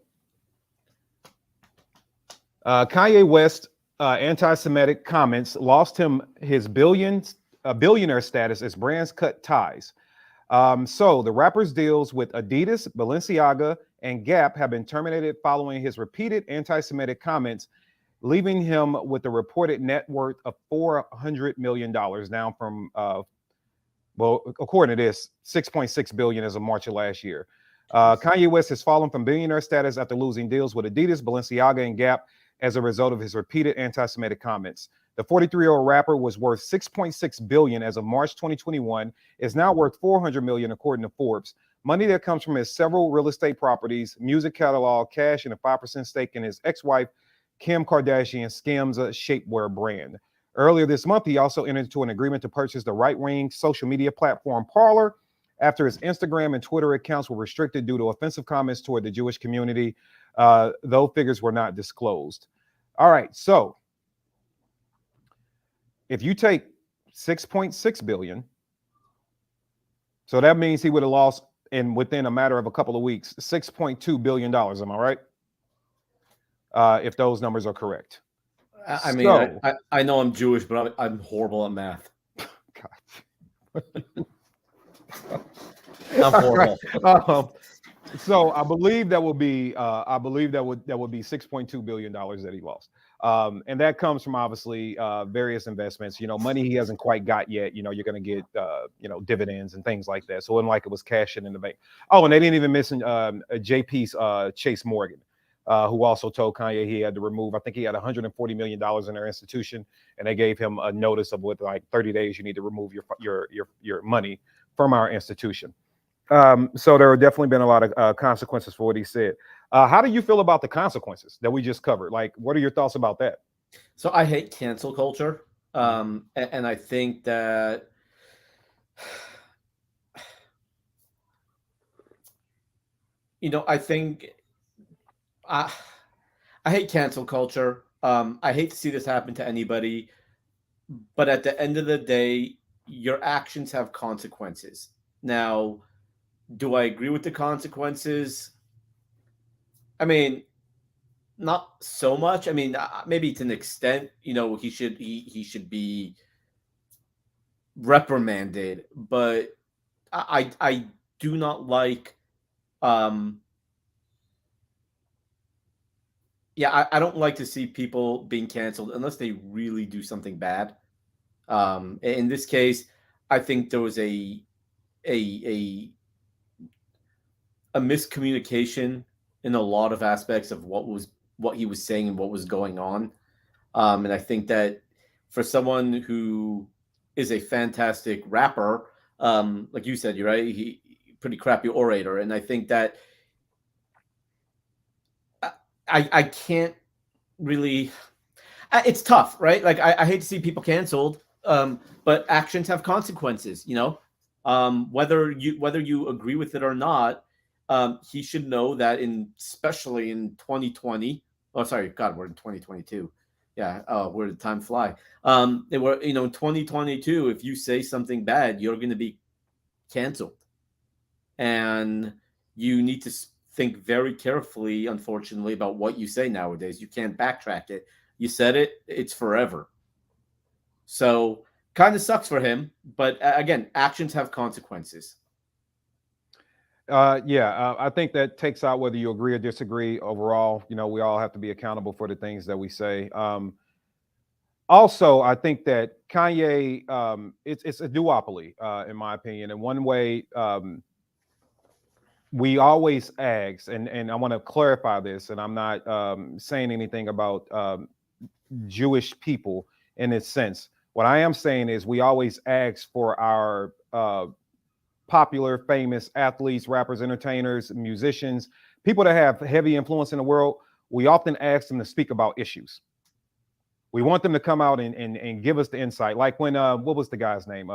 Kanye West anti-Semitic comments lost him his billionaire status as brands cut ties. So the rapper's deals with Adidas, Balenciaga, and Gap have been terminated following his repeated anti-Semitic comments, leaving him with a reported net worth of $400 million, down from, well, according to this, 6.6 billion as of March of last year. Kanye West has fallen from billionaire status after losing deals with Adidas, Balenciaga, and Gap as a result of his repeated anti-Semitic comments. The 43-year-old rapper was worth 6.6 billion as of March 2021, is now worth 400 million according to Forbes. Money that comes from his several real estate properties, music catalog, cash, and a 5% stake in his ex-wife, Kim Kardashian, Skims shapewear brand. Earlier this month, he also entered into an agreement to purchase the right-wing social media platform Parler after his Instagram and Twitter accounts were restricted due to offensive comments toward the Jewish community, though figures were not disclosed. All right, so if you take 6.6 billion, so that means he would have lost within a matter of a couple of weeks, $6.2 billion. Am I right? If those numbers are correct. I mean, I know I'm Jewish, but I'm horrible at math. God. I'm horrible. So I believe that would be $6.2 billion that he lost. And that comes from obviously various investments, money he hasn't quite got yet. You're going to get, dividends and things like that. So it wasn't like it was cashing in the bank. Oh, and they didn't even mention JP's Chase Morgan, who also told Kanye he had to remove, I think he had $140 million in their institution. And they gave him a notice of with like 30 days, you need to remove your money from our institution. So there have definitely been a lot of consequences for what he said. How do you feel about the consequences that we just covered? Like, what are your thoughts about that? So I hate cancel culture. And I think that I think I I hate cancel culture. I hate to see this happen to anybody, but at the end of the day, your actions have consequences. Now, do I agree with the consequences? I mean, not so much. I mean, maybe to an extent, he should be reprimanded, but I do not like um yeah, I don't like to see people being canceled unless they really do something bad. In this case, I think there was a a miscommunication in a lot of aspects of what he was saying and what was going on. And I think that for someone who is a fantastic rapper, like you said, you're right, he pretty crappy orator, and I think that I can't really. It's tough, right? Like I hate to see people canceled, but actions have consequences. Whether you agree with it or not, he should know that especially in 2020. Oh, sorry, God, we're in 2022. Yeah, where did time fly? They were, in 2022. If you say something bad, you're going to be canceled, and you need to think very carefully, unfortunately, about what you say nowadays. You can't backtrack it. You said it, it's forever. So kind of sucks for him, but again, actions have consequences. Yeah, I think that takes out whether you agree or disagree. Overall, we all have to be accountable for the things that we say. Also, I think that Kanye, it's a duopoly, in my opinion. And one way, we always ask, and I want to clarify this, and I'm not saying anything about Jewish people in this sense. What I am saying is we always ask for our popular, famous athletes, rappers, entertainers, musicians, people that have heavy influence in the world. We often ask them to speak about issues. We want them to come out and give us the insight. Like when what was the guy's name?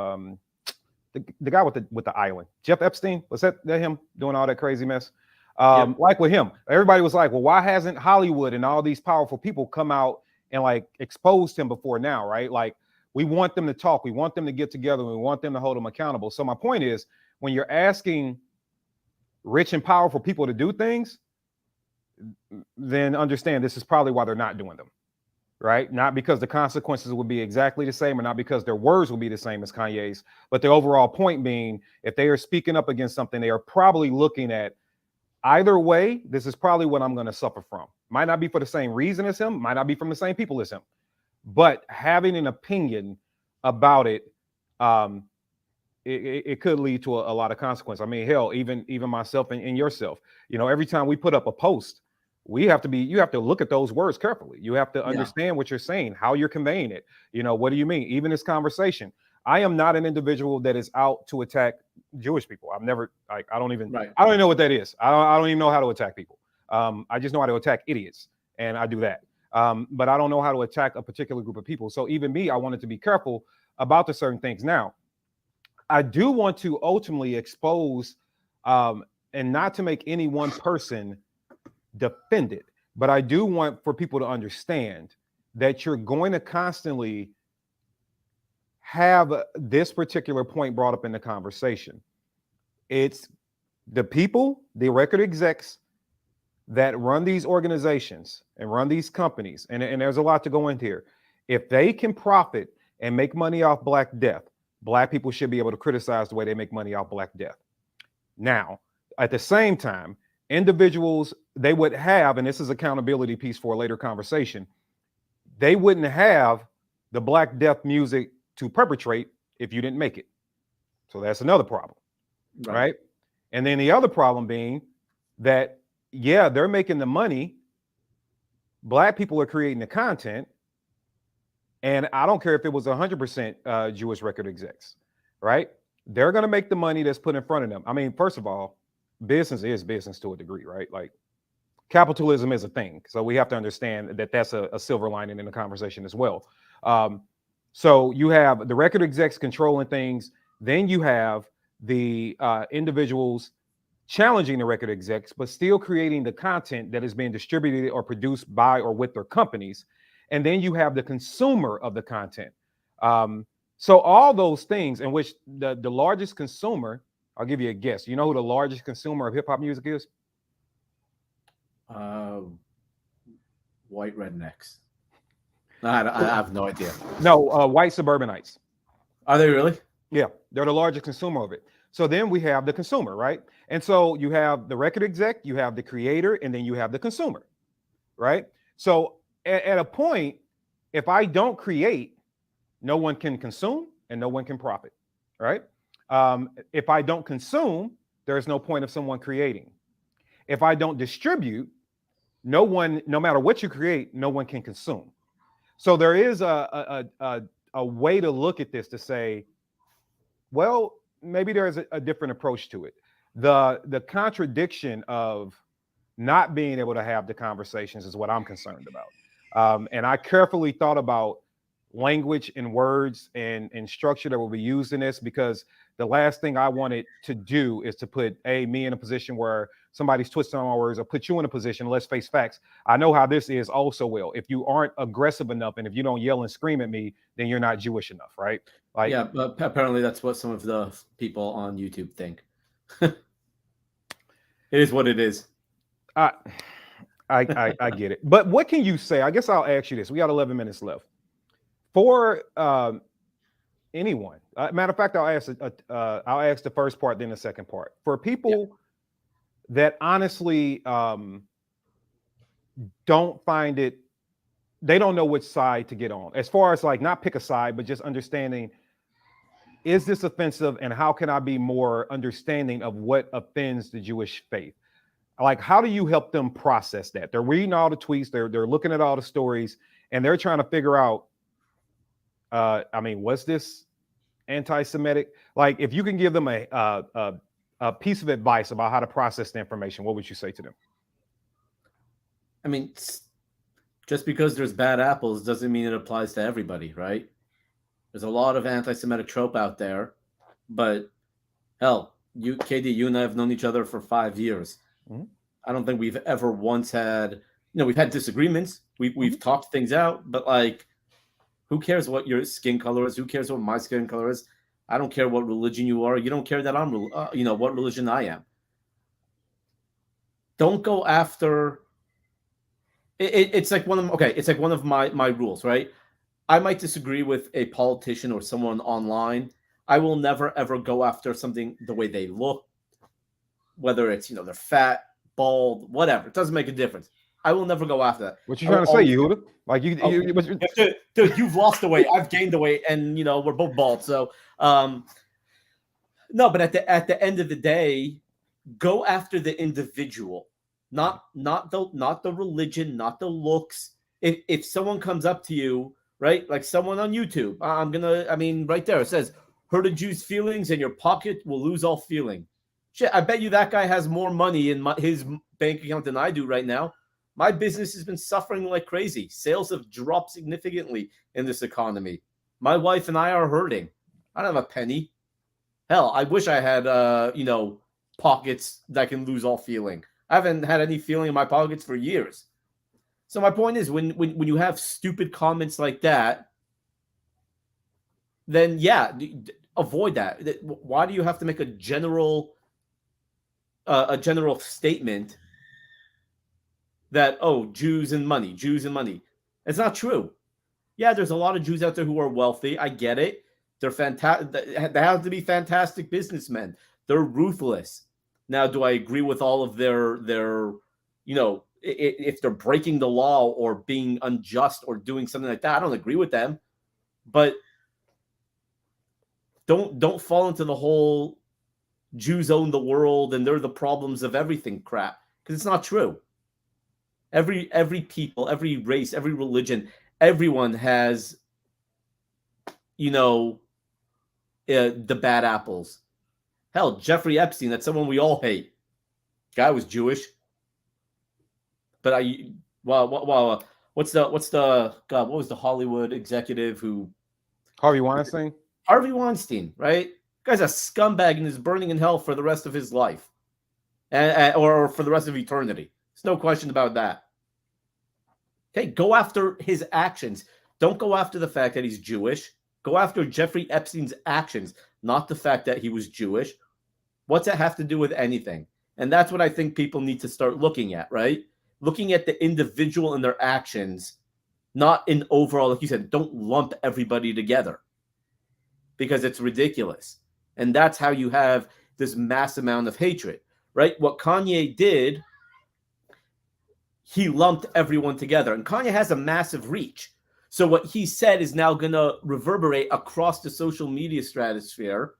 The guy with the island, Jeff Epstein. Was that him doing all that crazy mess? Yep. Like with him, everybody was like, well, why hasn't Hollywood and all these powerful people come out and like exposed him before now, right? Like we want them to talk, we want them to get together, we want them to hold them accountable. So my point is, when you're asking rich and powerful people to do things, then understand this is probably why they're not doing them, right? Not because the consequences would be exactly the same, or not because their words will be the same as Kanye's, but the overall point being, if they are speaking up against something, they are probably looking at, either way, this is probably what I'm going to suffer from. Might not be for the same reason as him, might not be from the same people as him, but having an opinion about it, it could lead to a lot of consequence. I mean, hell, even myself and yourself, every time we put up a post, you have to look at those words carefully. You have to understand what you're saying, how you're conveying it. What do you mean? Even this conversation, I am not an individual that is out to attack Jewish people. I've never, like, I don't even know what that is. I don't even know how to attack people. I just know how to attack idiots, and I do that. But I don't know how to attack a particular group of people. So even me, I wanted to be careful about the certain things. Now, I do want to ultimately expose, and not to make any one person defended, but I do want for people to understand that you're going to constantly have this particular point brought up in the conversation. It's the people, the record execs that run these organizations and run these companies, and there's a lot to go into here. If they can profit and make money off Black death, Black people should be able to criticize the way they make money off Black death. Now, at the same time, individuals, they would have, and this is accountability piece for a later conversation, they wouldn't have the Black death music to perpetrate if you didn't make it. So that's another problem, right? And then the other problem being that, yeah, they're making the money. Black people are creating the content. And I don't care if it was 100% Jewish record execs, right? They're going to make the money that's put in front of them. I mean, first of all, business is business to a degree, right? Like, capitalism is a thing. So we have to understand that that's a silver lining in the conversation as well. So you have the record execs controlling things. Then you have the individuals challenging the record execs, but still creating the content that is being distributed or produced by or with their companies. And then you have the consumer of the content. So all those things in which the largest consumer, I'll give you a guess. You know who the largest consumer of hip hop music is? White rednecks. I have no idea. No, white suburbanites. Are they really? Yeah, they're the largest consumer of it. So then we have the consumer, right? And so you have the record exec, you have the creator, and then you have the consumer, right? So at a point, if I don't create, no one can consume and no one can profit, right? If I don't consume, there's no point of someone creating. If I don't distribute, no one, no matter what you create, no one can consume. So there is a way to look at this to say, well, maybe there's a different approach to it. The contradiction of not being able to have the conversations is what I'm concerned about. And I carefully thought about language and words and structure that will be used in this, because the last thing I wanted to do is to put me in a position where somebody's twisting on my words, or put you in a position. Let's face facts. I know how this is also well. If you aren't aggressive enough and if you don't yell and scream at me, then you're not Jewish enough, right? Like, yeah, but apparently that's what some of the people on YouTube think. It is what it is. I get it. But what can you say? I guess I'll ask you this. We got 11 minutes left. For anyone, matter of fact, I'll ask the first part, then the second part. For people that honestly don't find it, they don't know which side to get on. As far as like not pick a side, but just understanding, is this offensive, and how can I be more understanding of what offends the Jewish faith? Like, how do you help them process that? They're reading all the tweets, they're looking at all the stories, and they're trying to figure out, I mean, was this anti-Semitic? Like, if you can give them a piece of advice about how to process the information, what would you say to them? I mean, just because there's bad apples doesn't mean it applies to everybody, right? There's a lot of anti-Semitic trope out there, but hell, KD, you and I have known each other for 5 years. Mm-hmm. I don't think we've ever once had, we've had disagreements. We've talked things out, but like, who cares what your skin color is? Who cares what my skin color is? I don't care what religion you are. You don't care that I'm, what religion I am. Don't go after. It's like one of my rules, right? I might disagree with a politician or someone online. I will never, ever go after something the way they look, whether it's, they're fat, bald, whatever. It doesn't make a difference. I will never go after that. What you trying to say, Yehuda? Like dude, you've lost the weight. I've gained the weight, and we're both bald. So, no, but at the end of the day, go after the individual, not the religion, not the looks. If someone comes up to you, right, like someone on YouTube, right there it says, "Hurt a Jew's feelings, and your pocket will lose all feeling." Shit, I bet you that guy has more money in his bank account than I do right now. My business has been suffering like crazy. Sales have dropped significantly in this economy. My wife and I are hurting. I don't have a penny. Hell, I wish I had, pockets that can lose all feeling. I haven't had any feeling in my pockets for years. So my point is, when you have stupid comments like that, then yeah, avoid that. Why do you have to make a general statement that, oh, Jews and money? It's not true. Yeah, there's a lot of Jews out there who are wealthy. I get it. They're fantastic. They have to be fantastic businessmen. They're ruthless. Now, do I agree with all of their if they're breaking the law or being unjust or doing something like that? I don't agree with them. But don't fall into the whole Jews own the world and they're the problems of everything crap, because it's not true. Every people, every race, every religion, everyone has, the bad apples. Hell, Jeffrey Epstein, that's someone we all hate. Guy was Jewish. But what's the God? What was the Hollywood executive who Harvey Weinstein. Harvey Weinstein, right? Guy's a scumbag and is burning in hell for the rest of his life, or for the rest of eternity. There's no question about that. Okay, go after his actions. Don't go after the fact that he's Jewish. Go after Jeffrey Epstein's actions, not the fact that he was Jewish. What's that have to do with anything? And that's what I think people need to start looking at, right? Looking at the individual and their actions, not in overall, like you said, don't lump everybody together because it's ridiculous. And that's how you have this mass amount of hatred, right? What Kanye did, he lumped everyone together. And Kanye has a massive reach. So what he said is now going to reverberate across the social media stratosphere.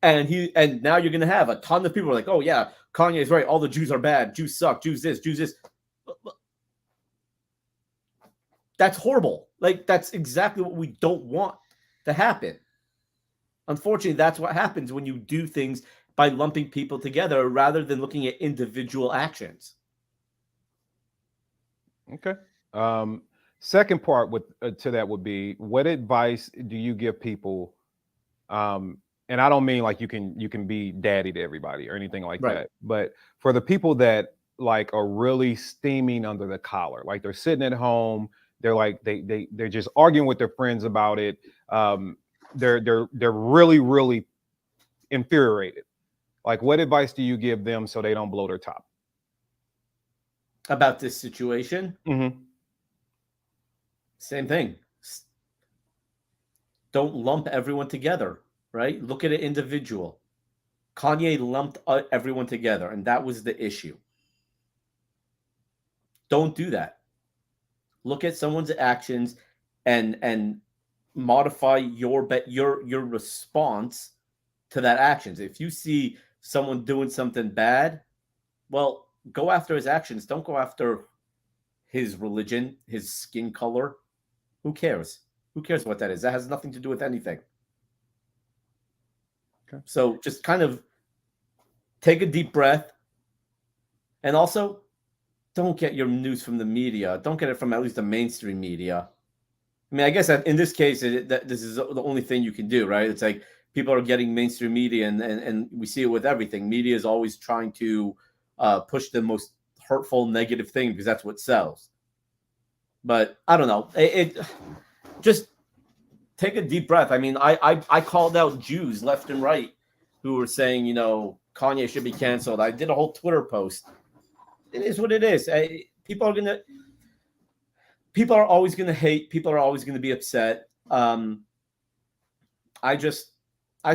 And now you're going to have a ton of people like, oh, yeah, Kanye's right. All the Jews are bad. Jews suck. Jews this, Jews this. That's horrible. Like, that's exactly what we don't want to happen. Unfortunately, that's what happens when you do things by lumping people together rather than looking at individual actions. Okay. Second part to that would be, what advice do you give people? And I don't mean like you can be daddy to everybody or anything like Right. that, but for the people that like are really steaming under the collar, like they're sitting at home, they're like they're just arguing with their friends about it. They're really infuriated. Like, what advice do you give them so they don't blow their top about this situation? Mm-hmm. Same thing. Don't lump everyone together, right? Look at it individual. Kanye lumped everyone together, and that was the issue. Don't do that. Look at someone's actions and modify your response to that actions. If you see someone doing something bad, well, go after his actions. Don't go after his religion, his skin color. Who cares? Who cares what that is? That has nothing to do with anything. Okay. So just kind of take a deep breath. And also, don't get your news from the media. Don't get it from at least the mainstream media. I mean, I guess in this case, this is the only thing you can do, right? It's like people are getting mainstream media, and we see it with everything. Media is always trying to push the most hurtful, negative thing because that's what sells. But I don't know. It just take a deep breath. I mean, I called out Jews left and right who were saying, Kanye should be canceled. I did a whole Twitter post. It is what it is. People are always going to hate. People are always going to be upset. I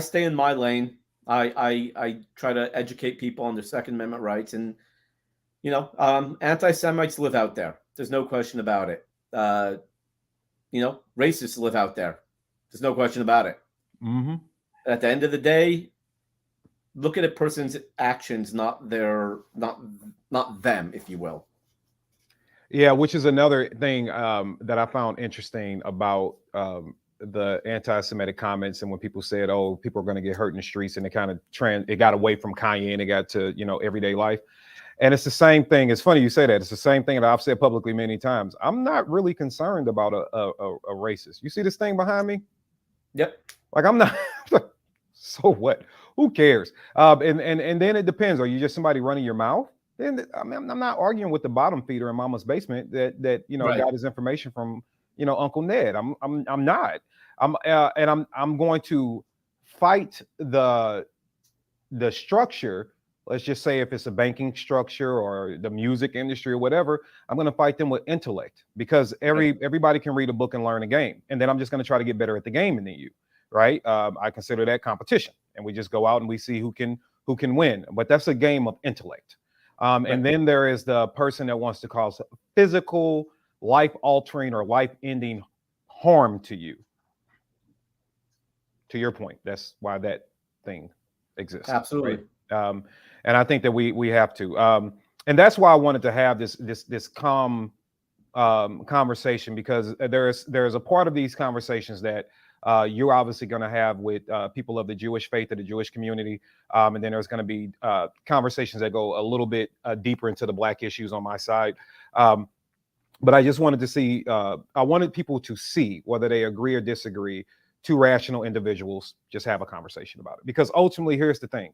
stay in my lane. I try to educate people on their Second Amendment rights, and anti-Semites live out there. There's no question about it. Racists live out there. There's no question about it. Mm-hmm. At the end of the day, look at a person's actions, not them, if you will. Yeah, which is another thing that I found interesting about the anti-Semitic comments, and when people said, "Oh, people are going to get hurt in the streets," and it got away from Kanye and it got to everyday life. And it's the same thing. It's funny you say that. It's the same thing that I've said publicly many times. I'm not really concerned about a racist. You see this thing behind me? Yep. Like, I'm not. So what? Who cares? And then it depends. Are you just somebody running your mouth? Then I'm not arguing with the bottom feeder in mama's basement that Right. got his information from Uncle Ned. I'm not. I'm going to fight the structure. Let's just say if it's a banking structure or the music industry or whatever, I'm going to fight them with intellect, because everybody can read a book and learn a game. And then I'm just going to try to get better at the game than you, right? I consider that competition, and we just go out and we see who can win. But that's a game of intellect. And then there is the person that wants to cause physical, life-altering or life-ending harm to you. To your point, that's why that thing exists. Absolutely. Right? And I think that we have to, and that's why I wanted to have this calm conversation, because there's a part of these conversations that you're obviously going to have with people of the Jewish faith or the Jewish community, and then there's going to be conversations that go a little bit deeper into the Black issues on my side. But I just wanted to see, I wanted people to see whether they agree or disagree. Two rational individuals just have a conversation about it. Because ultimately, here's the thing.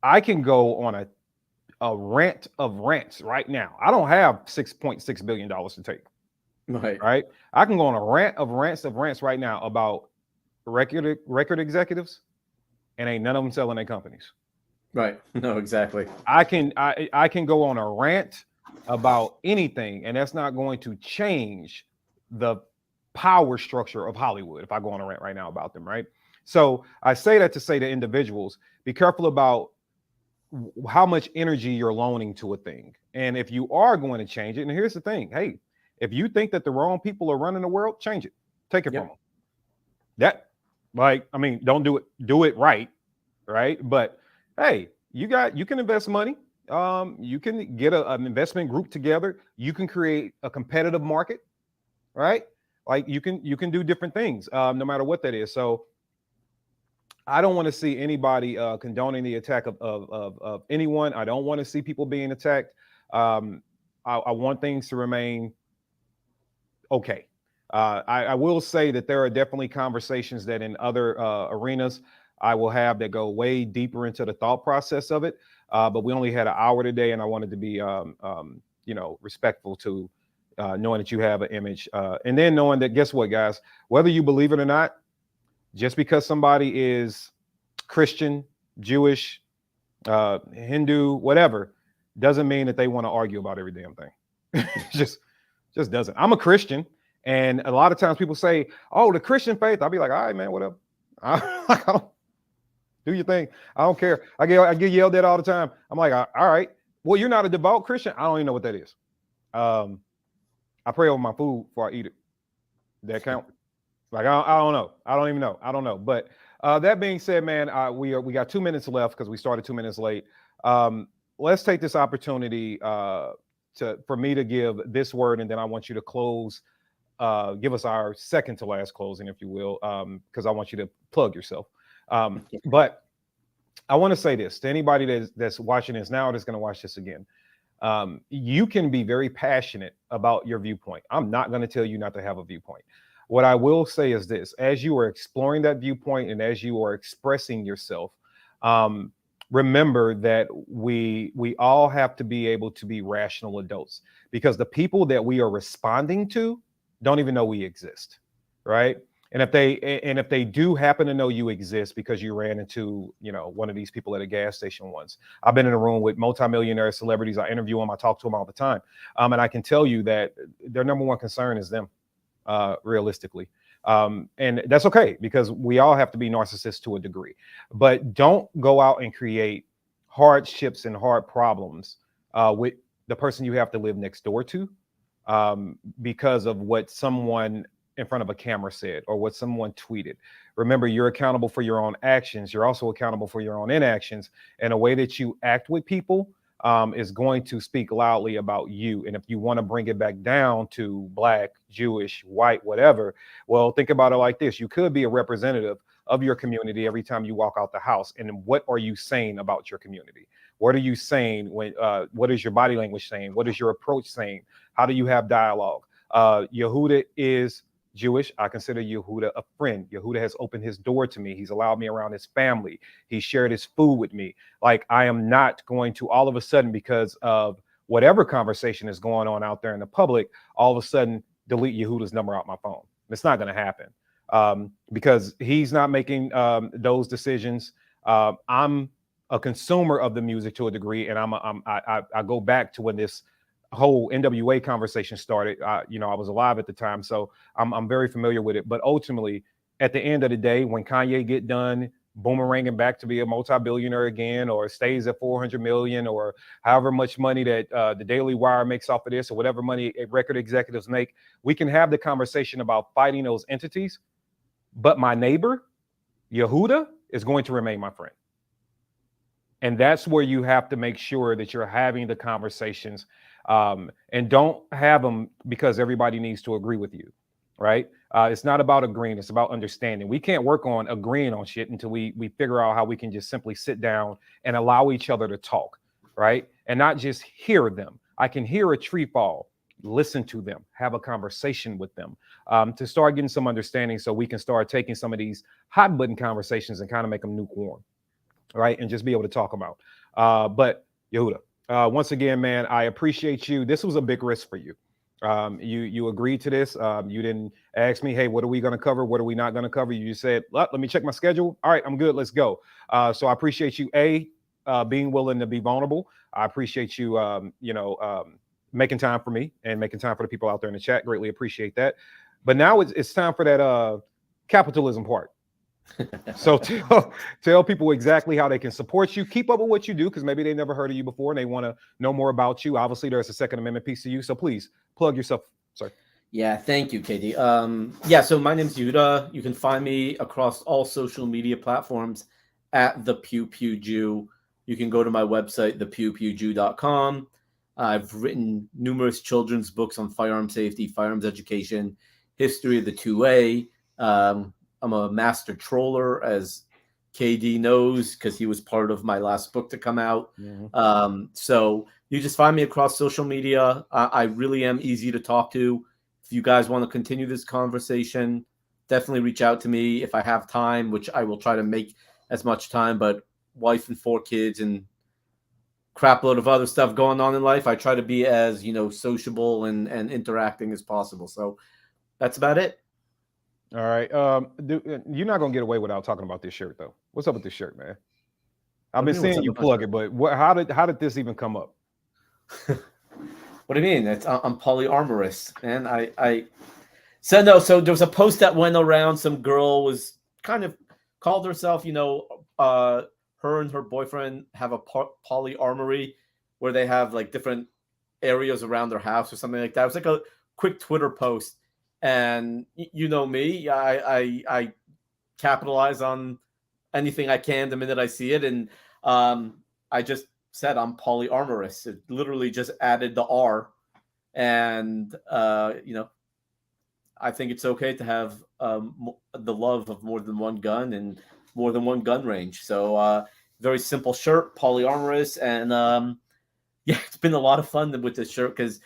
I can go on a rant of rants right now. I don't have $6.6 billion to take. Right. I can go on a rant of rants right now about record executives, and ain't none of them selling their companies. Right. No, exactly. I can go on a rant about anything, and that's not going to change the power structure of Hollywood if I go on a rant right now about them, right? So I say that to say to individuals, be careful about how much energy you're loaning to a thing. And if you are going to change it, and here's the thing, hey, if you think that the wrong people are running the world, change it. Take it from them. That, like, I mean, don't do it right, but hey, you can invest money. You can get an investment group together. You can create a competitive market, right? Like you can do different things, no matter what that is. So I don't want to see anybody condoning the attack of anyone. I don't want to see people being attacked. I want things to remain okay. I will say that there are definitely conversations that in other arenas I will have that go way deeper into the thought process of it. But we only had an hour today, and I wanted to be, respectful to knowing that you have an image, and then knowing that, guess what, guys, whether you believe it or not, just because somebody is Christian, Jewish, Hindu, whatever, doesn't mean that they want to argue about every damn thing. just doesn't. I'm a Christian, and a lot of times people say, "Oh, the Christian faith." I'll be like, "All right, man, whatever. I don't, do your thing. I don't care." I get yelled at all the time. I'm like, "All right, well, you're not a devout Christian. I don't even know what that is." I pray over my food before I eat it. That count? Like, I don't know. I don't even know. I don't know. But that being said, man, we got 2 minutes left because we started 2 minutes late. Let's take this opportunity for me to give this word, and then I want you to close. Give us our second to last closing, if you will, because I want you to plug yourself. But I want to say this to anybody that's watching this now or that's going to watch this again. You can be very passionate about your viewpoint. I'm not going to tell you not to have a viewpoint. What I will say is this: as you are exploring that viewpoint and as you are expressing yourself, remember that we all have to be able to be rational adults, because the people that we are responding to don't even know we exist, right? And if they do happen to know you exist because you ran into, one of these people at a gas station once. I've been in a room with multimillionaire celebrities. I interview them. I talk to them all the time. And I can tell you that their number one concern is them, realistically. And that's okay, because we all have to be narcissists to a degree. But don't go out and create hardships and hard problems with the person you have to live next door to, because of what someone in front of a camera said or what someone tweeted. Remember, you're accountable for your own actions. You're also accountable for your own inactions. And the way that you act with people is going to speak loudly about you. And if you want to bring it back down to Black, Jewish, white, whatever, well, think about it like this. You could be a representative of your community every time you walk out the house. And what are you saying about your community? What are you saying when, what is your body language saying? What is your approach saying? How do you have dialogue? Yehuda is Jewish. I consider Yehuda a friend. Yehuda has opened his door to me. He's allowed me around his family. He shared his food with me. Like, I am not going to all of a sudden, because of whatever conversation is going on out there in the public, all of a sudden delete Yehuda's number out my phone. It's not going to happen, because he's not making those decisions. I'm a consumer of the music to a degree, and I go back to when this whole NWA conversation started. I was alive at the time, so I'm very familiar with it. But ultimately, at the end of the day, when Kanye get done boomeranging back to be a multi-billionaire again, or stays at 400 million, or however much money that the Daily Wire makes off of this, or whatever money record executives make, we can have the conversation about fighting those entities. But my neighbor, Yehuda, is going to remain my friend. And that's where you have to make sure that you're having the conversations, and don't have them because everybody needs to agree with you, right? It's not about agreeing. It's about understanding. We can't work on agreeing on shit until we figure out how we can just simply sit down and allow each other to talk, right? And not just hear them. I can hear a tree fall, listen to them, have a conversation with them, to start getting some understanding so we can start taking some of these hot button conversations and kind of make them lukewarm, right? And just be able to talk about. But Yehuda, once again, man, I appreciate you. This was a big risk for you. You agreed to this. You didn't ask me, hey, what are we going to cover? What are we not going to cover? You just said, let me check my schedule. All right, I'm good. Let's go. So I appreciate you, being willing to be vulnerable. I appreciate you, making time for me and making time for the people out there in the chat. Greatly appreciate that. But now it's time for that capitalism part. So tell people exactly how they can support you. Keep up with what you do, because maybe they never heard of you before and they want to know more about you. Obviously, there's a Second Amendment piece to you. So please plug yourself, sir. Yeah, thank you, KD. Yeah, so my name's Yuda. You can find me across all social media platforms at the Pew Pew Jew. You can go to my website, thepewpewjew.com. I've written numerous children's books on firearm safety, firearms education, history of the 2A. I'm a master troller, as KD knows, because he was part of my last book to come out. Mm-hmm. So you just find me across social media. I really am easy to talk to. If you guys want to continue this conversation, definitely reach out to me if I have time, which I will try to make as much time. But wife and 4 kids and crap load of other stuff going on in life, I try to be as, sociable and interacting as possible. So that's about it. All right. You're not gonna get away without talking about this shirt, though. What's up with this shirt, man? I've been seeing you plug it, but how did this even come up? What do you mean? I'm polyamorous, and So there was a post that went around. Some girl was kind of called herself, her and her boyfriend have a polyamory where they have like different areas around their house or something like that. It was like a quick Twitter post. And you know me, I capitalize on anything I can the minute I see it. And I just said I'm polyamorous. It literally just added the R. And, I think it's okay to have the love of more than one gun and more than one gun range. So very simple shirt, polyamorous. And it's been a lot of fun with this shirt because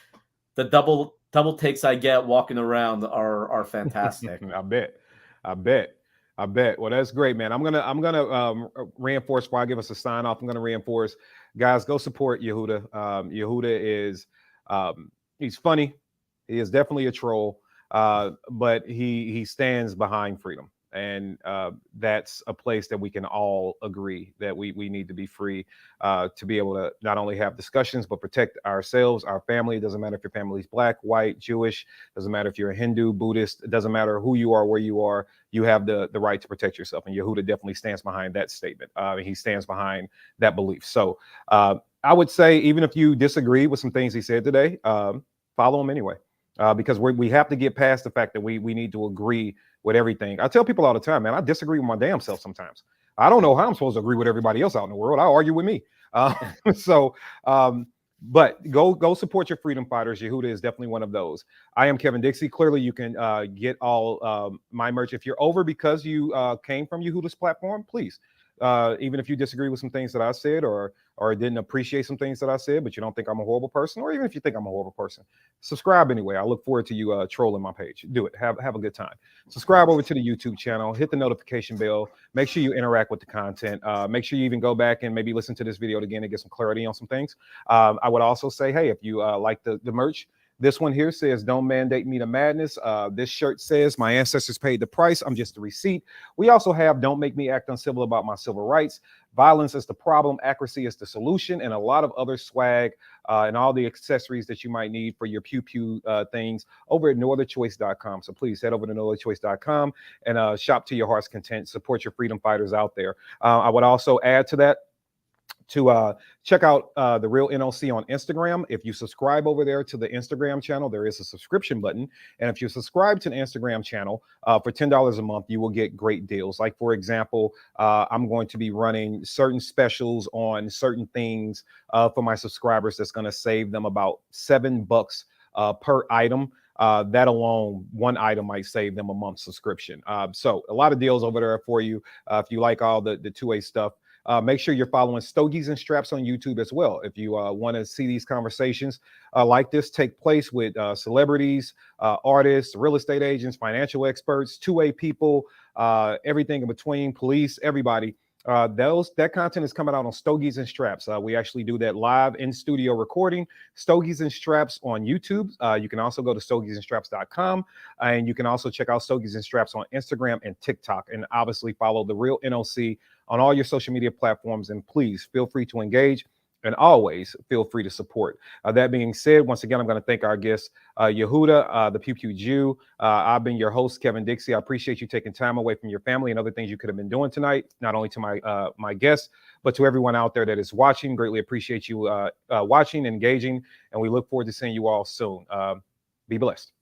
the double takes I get walking around are fantastic. I bet. Well, that's great, man. I'm gonna reinforce before I give us a sign off. I'm gonna reinforce, guys, go support Yehuda. Yehuda is he's funny. He is definitely a troll, but he stands behind freedom. And that's a place that we can all agree that we need to be free to be able to not only have discussions, but protect ourselves, our family. It doesn't matter if your family's Black, white, Jewish. Doesn't matter if you're a Hindu, Buddhist. It doesn't matter who you are, where you are. You have the right to protect yourself. And Yehuda definitely stands behind that statement. He stands behind that belief. So I would say, even if you disagree with some things he said today, follow him anyway. Because we have to get past the fact that we need to agree with everything. I tell people all the time, man, I disagree with my damn self sometimes. I don't know how I'm supposed to agree with everybody else out in the world. I argue with me. But go support your freedom fighters. Yehuda is definitely one of those. I am Kevin Dixie. Clearly, you can get all my merch. If you're over because you came from Yehuda's platform, please. Even if you disagree with some things that I said or didn't appreciate some things that I said, but you don't think I'm a horrible person, or even if you think I'm a horrible person, subscribe anyway. I look forward to you trolling my page. Do it. Have a good time. Subscribe over to the YouTube channel. Hit the notification bell. Make sure you interact with the content. Make sure you even go back and maybe listen to this video again and get some clarity on some things. I would also say, hey, if you like the merch, this one here says, "Don't mandate me to madness." This shirt says, "My ancestors paid the price. I'm just a receipt." We also have, "Don't make me act uncivil about my civil rights. Violence is the problem. Accuracy is the solution," and a lot of other swag and all the accessories that you might need for your pew pew things over at northernchoice.com. So please head over to northernchoice.com and shop to your heart's content. Support your freedom fighters out there. I would also add to that, to check out The Real NOC on Instagram. If you subscribe over there to the Instagram channel, there is a subscription button. And if you subscribe to the Instagram channel for $10 a month, you will get great deals. Like, for example, I'm going to be running certain specials on certain things for my subscribers that's going to save them about $7 per item. That alone, one item might save them a month subscription. So a lot of deals over there for you. If you like all the 2A stuff, Make sure you're following Stogies and Straps on YouTube as well. If you want to see these conversations like this take place with celebrities, artists, real estate agents, financial experts, two-way people, everything in between, police, everybody. That content is coming out on Stogies and Straps. We actually do that live in studio recording. Stogies and Straps on YouTube. You can also go to stogiesandstraps.com, and you can also check out Stogies and Straps on Instagram and TikTok, and obviously follow the Real NOC on all your social media platforms. And please feel free to engage, and always feel free to support. That being said, once again, I'm going to thank our guest, Yehuda, the Pew Pew Jew. I've been your host, Kevin Dixie. I appreciate you taking time away from your family and other things you could have been doing tonight, not only to my guests, but to everyone out there that is watching. Greatly appreciate you watching, engaging, and we look forward to seeing you all soon. Be blessed.